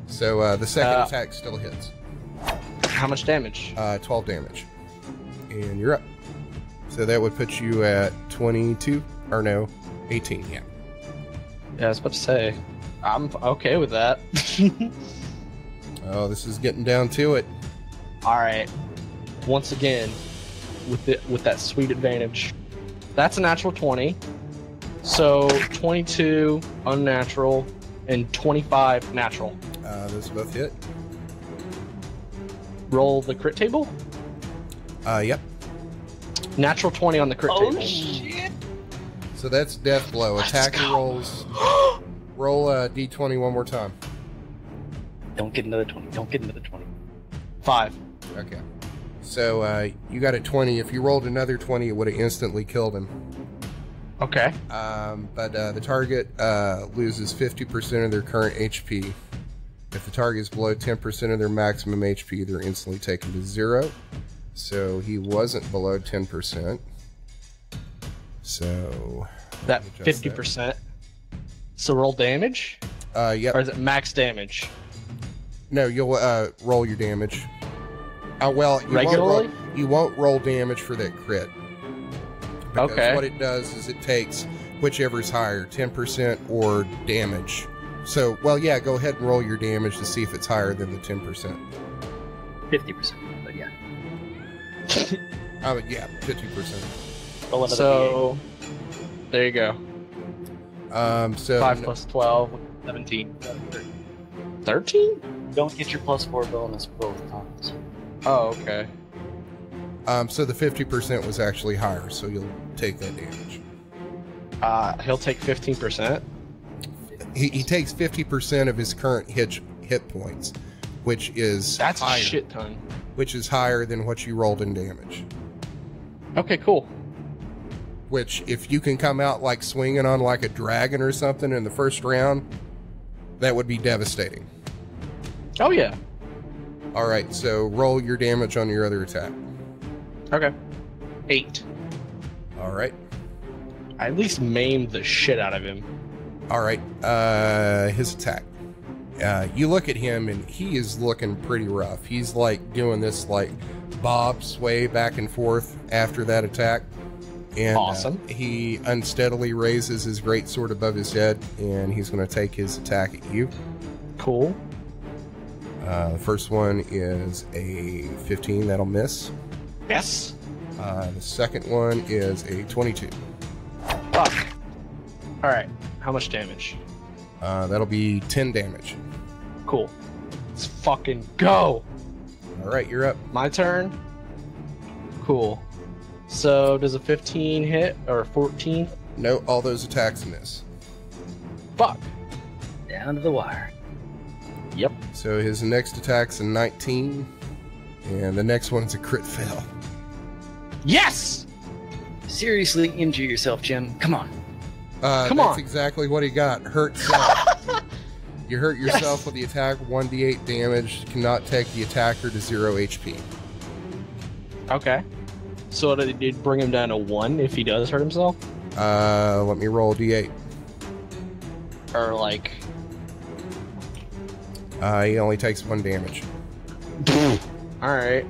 So the second attack still hits. How much damage? 12 damage. And you're up. So that would put you at 22, or no, 18, yeah. Yeah, I was about to say, I'm okay with that. Oh, this is getting down to it. Alright. Once again, with that sweet advantage. That's a natural 20. So 22 unnatural and 25 natural. Those both hit. Roll the crit table? Yep. Natural 20 on the crit table. Oh shit! So that's death blow. Attacker rolls. Roll d20 one more time. Don't get another 20. Don't get another 20. 5. Okay. So you got a 20. If you rolled another 20, it would have instantly killed him. Okay. But the target loses 50% of their current HP. If the target is below 10% of their maximum HP, they're instantly taken to 0. So he wasn't below 10%. So That 50%. So roll damage? Yep. Or is it max damage? No, you'll roll your damage. Well, you Regularly? Won't roll, You won't roll damage for that crit. Because Okay. what it does is it takes whichever's higher, 10% or damage. So, well, yeah, go ahead and roll your damage to see if it's higher than the 10%. 50%, but yeah. Yeah, 50%. Roll another So, there you go. So 5 plus 12, 17. 13? D8. Don't get your +4 bonus both times. Oh, okay. So the 50% was actually higher, so you'll take that damage. He'll take 15%. He takes 50% of his current hit points, which is That's higher, a shit ton. which is higher than what you rolled in damage. Okay, cool. Which, if you can come out like swinging on like a dragon or something in the first round, that would be devastating. Oh, yeah. All right, so roll your damage on your other attack. Okay. 8. All right. I at least maimed the shit out of him. All right, his attack. You look at him, and he is looking pretty rough. He's like doing this like bob sway back and forth after that attack. And Awesome. He unsteadily raises his greatsword above his head, and he's going to take his attack at you. Cool. The first one is a 15. That'll miss. Yes. The second one is a 22. Fuck. Alright. How much damage? That'll be 10 damage. Cool. Let's fucking go. All right, you're up. My turn. Cool. So, does a 15 hit? Or 14? No, all those attacks miss. Fuck. Down to the wire. Yep. So his next attack's a 19, and the next one's a crit fail. Yes! Seriously injure yourself, Jim. Come on. Come that's on. exactly what he got. Hurt self. You hurt yourself with the attack, 1d8 damage. Cannot take the attacker to 0 HP. Okay. So, did it bring him down to 1 if he does hurt himself? Let me roll a d8. Or, like... He only takes 1 damage, Alright.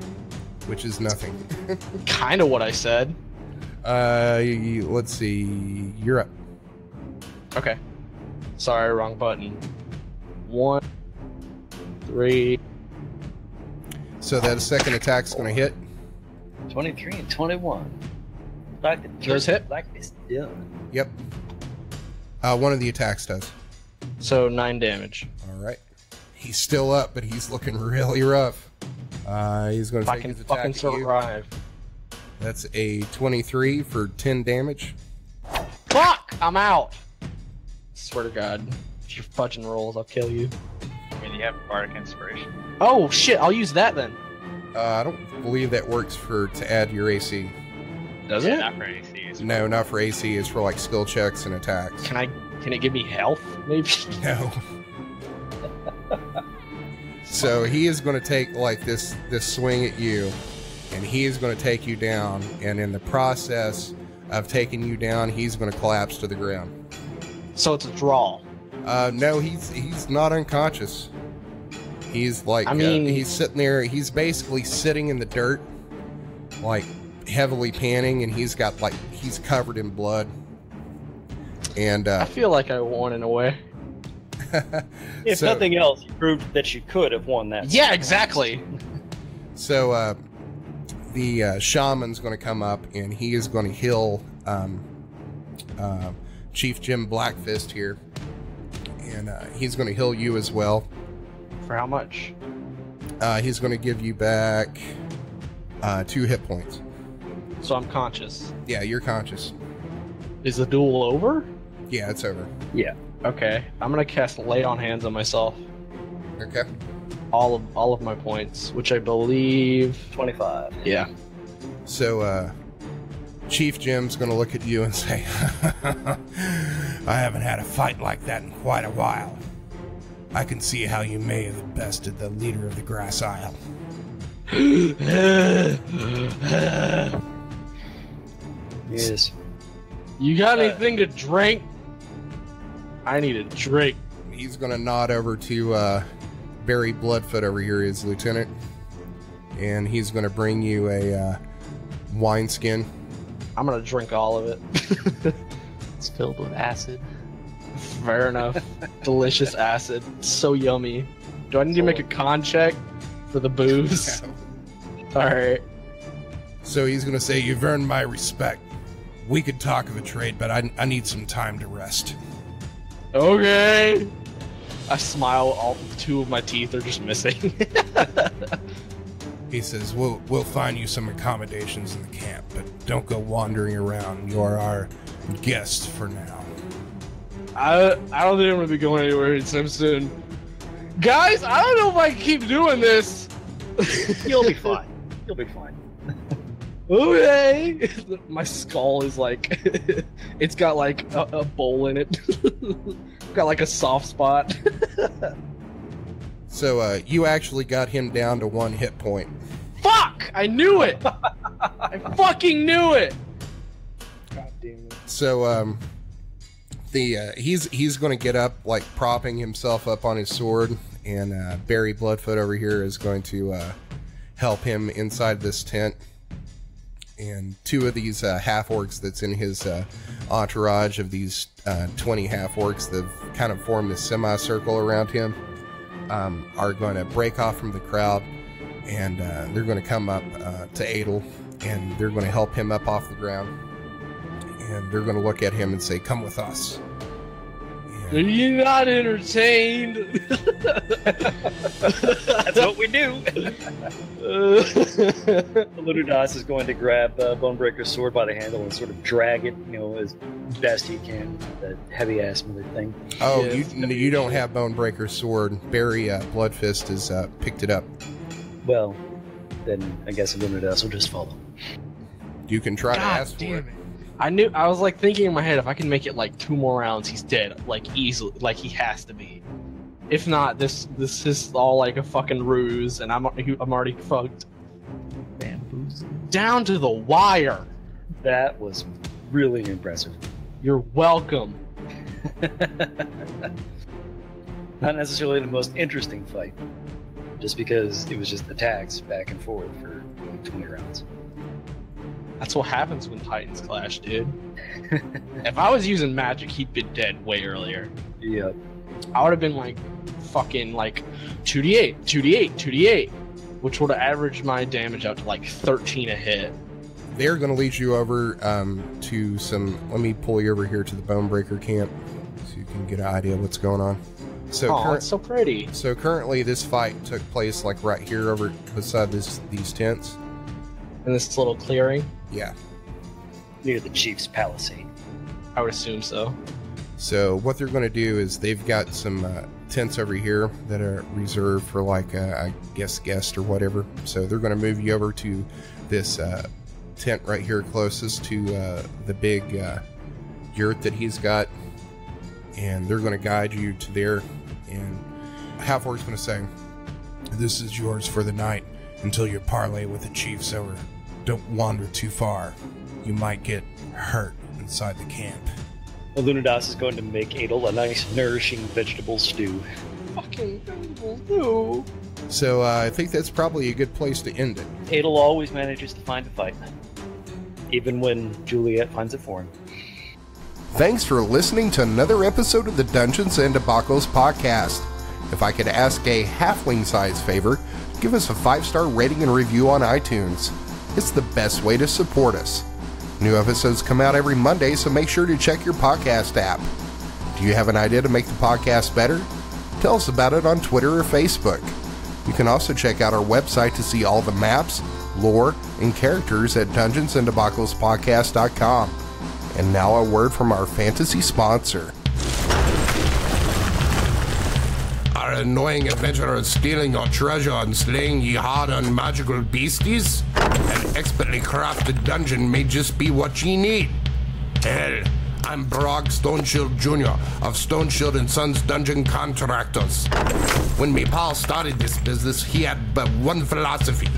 which is nothing. Kinda what I said. Let's see. You're up. Okay. Sorry, wrong button. 1, 3... So that second attack's going to hit. 23 and 21. Like the Those hit? Like this done. Yep. One of the attacks does. So, 9 damage. All right. He's still up, but he's looking really rough. He's going If to I take can his attack fucking at you. survive. That's a 23 for 10 damage. Fuck! I'm out! Swear to God. If you're fudging rolls, I'll kill you. I mean, you have Bardic Inspiration. Oh, shit! I'll use that then. I don't believe that works to add to your AC. Does Yeah, it? not for AC. It's No, not for AC. It's for like skill checks and attacks. Can it give me health, maybe? No. So he is going to take like this swing at you, and he is going to take you down. And in the process of taking you down, he's going to collapse to the ground. So it's a draw. No, he's not unconscious. He's like, I mean- he's sitting there. He's basically sitting in the dirt, like heavily panting, and he's covered in blood. And I feel like I won in a way. If So- nothing else, you proved that you could have won that. Yeah, exactly. So the shaman's going to come up, and he is going to heal Chief Jim Blackfist here, and he's going to heal you as well. For how much? He's going to give you back 2 hit points. So I'm conscious. Yeah, you're conscious. Is the duel over? Yeah, it's over. Yeah. Okay. I'm gonna cast Lay on Hands on myself. Okay. All of my points, which I believe 25. Yeah. So Chief Jim's going to look at you and say, I haven't had a fight like that in quite a while. I can see how you may have bested the leader of the Grass Isle. Yes. You got anything to drink? I need a drink. He's going to nod over to Barry Bloodfoot over here, his lieutenant. and he's going to bring you a wineskin. I'm gonna drink all of it. It's filled with acid. Fair enough. Delicious acid. So yummy. Do I need to make a con check for the booze? Alright. So he's going to say, you've earned my respect. We could talk of a trade, but I need some time to rest. Okay. I smile. All 2 of my teeth are just missing. He says, we'll find you some accommodations in the camp, but don't go wandering around. You are our guest for now. I don't think I'm going to be going anywhere anytime soon. Guys, I don't know if I can keep doing this. You'll be fine. You'll be fine. Okay. My skull is like, it's got like a bowl in it. Got like a soft spot. So you actually got him down to 1 hit point. Fuck! I knew it! I fucking knew it! God damn it. So he's going to get up, like propping himself up on his sword, and Barry Bloodfoot over here is going to help him inside this tent. And 2 of these half-orcs that's in his entourage of these 20 half-orcs that have kind of formed this semicircle around him are going to break off from the crowd, and they're going to come up to Edel, and they're going to help him up off the ground, and they're going to look at him and say, come with us. Are you not entertained? That's what we do. Alunodas is going to grab Bonebreaker's sword by the handle and sort of drag it, as best he can. That heavy ass mother thing. Oh, yeah. you don't have Bonebreaker's sword. Barry Bloodfist has picked it up. Well, then I guess Alunodas will just follow. You can try to ask for it. I was like thinking in my head, if I can make it like 2 more rounds, he's dead, like easily, like he has to be. If not, this is all like a fucking ruse, and I'm already fucked. Bamboos. Down to the wire. That was really impressive. You're welcome. Not necessarily the most interesting fight, just because it was just attacks back and forth for 20 rounds. That's what happens when Titans clash, dude. If I was using magic, he'd been dead way earlier. Yep. I would have been like, fucking like 2d8, 2d8, 2d8, which would have averaged my damage out to like 13 a hit. They're going to lead you over to some. Let me pull you over here to the Bonebreaker camp so you can get an idea of what's going on. So it's so pretty. So currently, this fight took place like right here over beside these tents. In this little clearing? Yeah. Near the chief's palisade. I would assume so. So what they're going to do is they've got some tents over here that are reserved for like I guess guest or whatever. So they're going to move you over to this tent right here closest to the big yurt that he's got, and they're going to guide you to there. And Half-Orc's going to say, "This is yours for the night until your parley with the chief's over. Don't wander too far. You might get hurt inside the camp." Alunodas is going to make Edel a nice, nourishing vegetable stew. Fucking vegetable stew. So I think that's probably a good place to end it. Edel always manages to find a fight, even when Juliet finds it for him. Thanks for listening to another episode of the Dungeons and Debacles podcast. If I could ask a halfling-sized favor, give us a 5-star rating and review on iTunes. It's the best way to support us. New episodes come out every Monday, so make sure to check your podcast app. Do you have an idea to make the podcast better? Tell us about it on Twitter or Facebook. You can also check out our website to see all the maps, lore, and characters at DungeonsandDebaclespodcast.com. And now a word from our fantasy sponsor. Are annoying adventurers stealing your treasure and slaying ye hard-earned magical beasties? An expertly crafted dungeon may just be what ye need. Hell, I'm Brog Stoneshield Jr. of Stoneshield & Sons Dungeon Contractors. When me pal started this business, he had but one philosophy: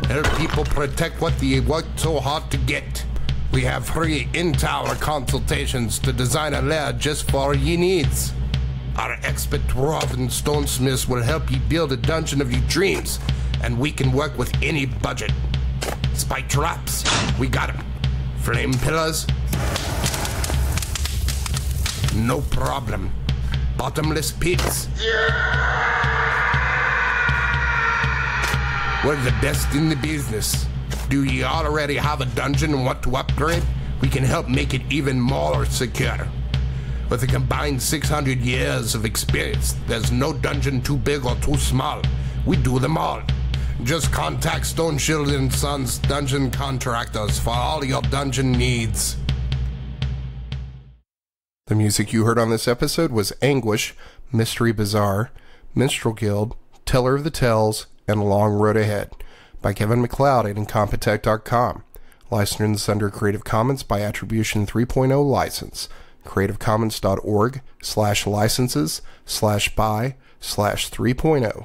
help people protect what they worked so hard to get. We have free in-tower consultations to design a lair just for ye needs. Our expert dwarf and stonesmiths will help you build a dungeon of your dreams and we can work with any budget. Spike traps, we got 'em. Flame pillars, no problem. Bottomless pits, we're the best in the business. Do you already have a dungeon and want to upgrade? We can help make it even more secure. With a combined 600 years of experience, there's no dungeon too big or too small. We do them all. Just contact Stone Shield & Sons Dungeon Contractors for all your dungeon needs. The music you heard on this episode was Anguish, Mystery Bazaar, Minstrel Guild, Teller of the Tales, and Long Road Ahead by Kevin MacLeod at Incompetech.com. Licensed under Creative Commons by Attribution 3.0 license. creativecommons.org/licenses/by/3.0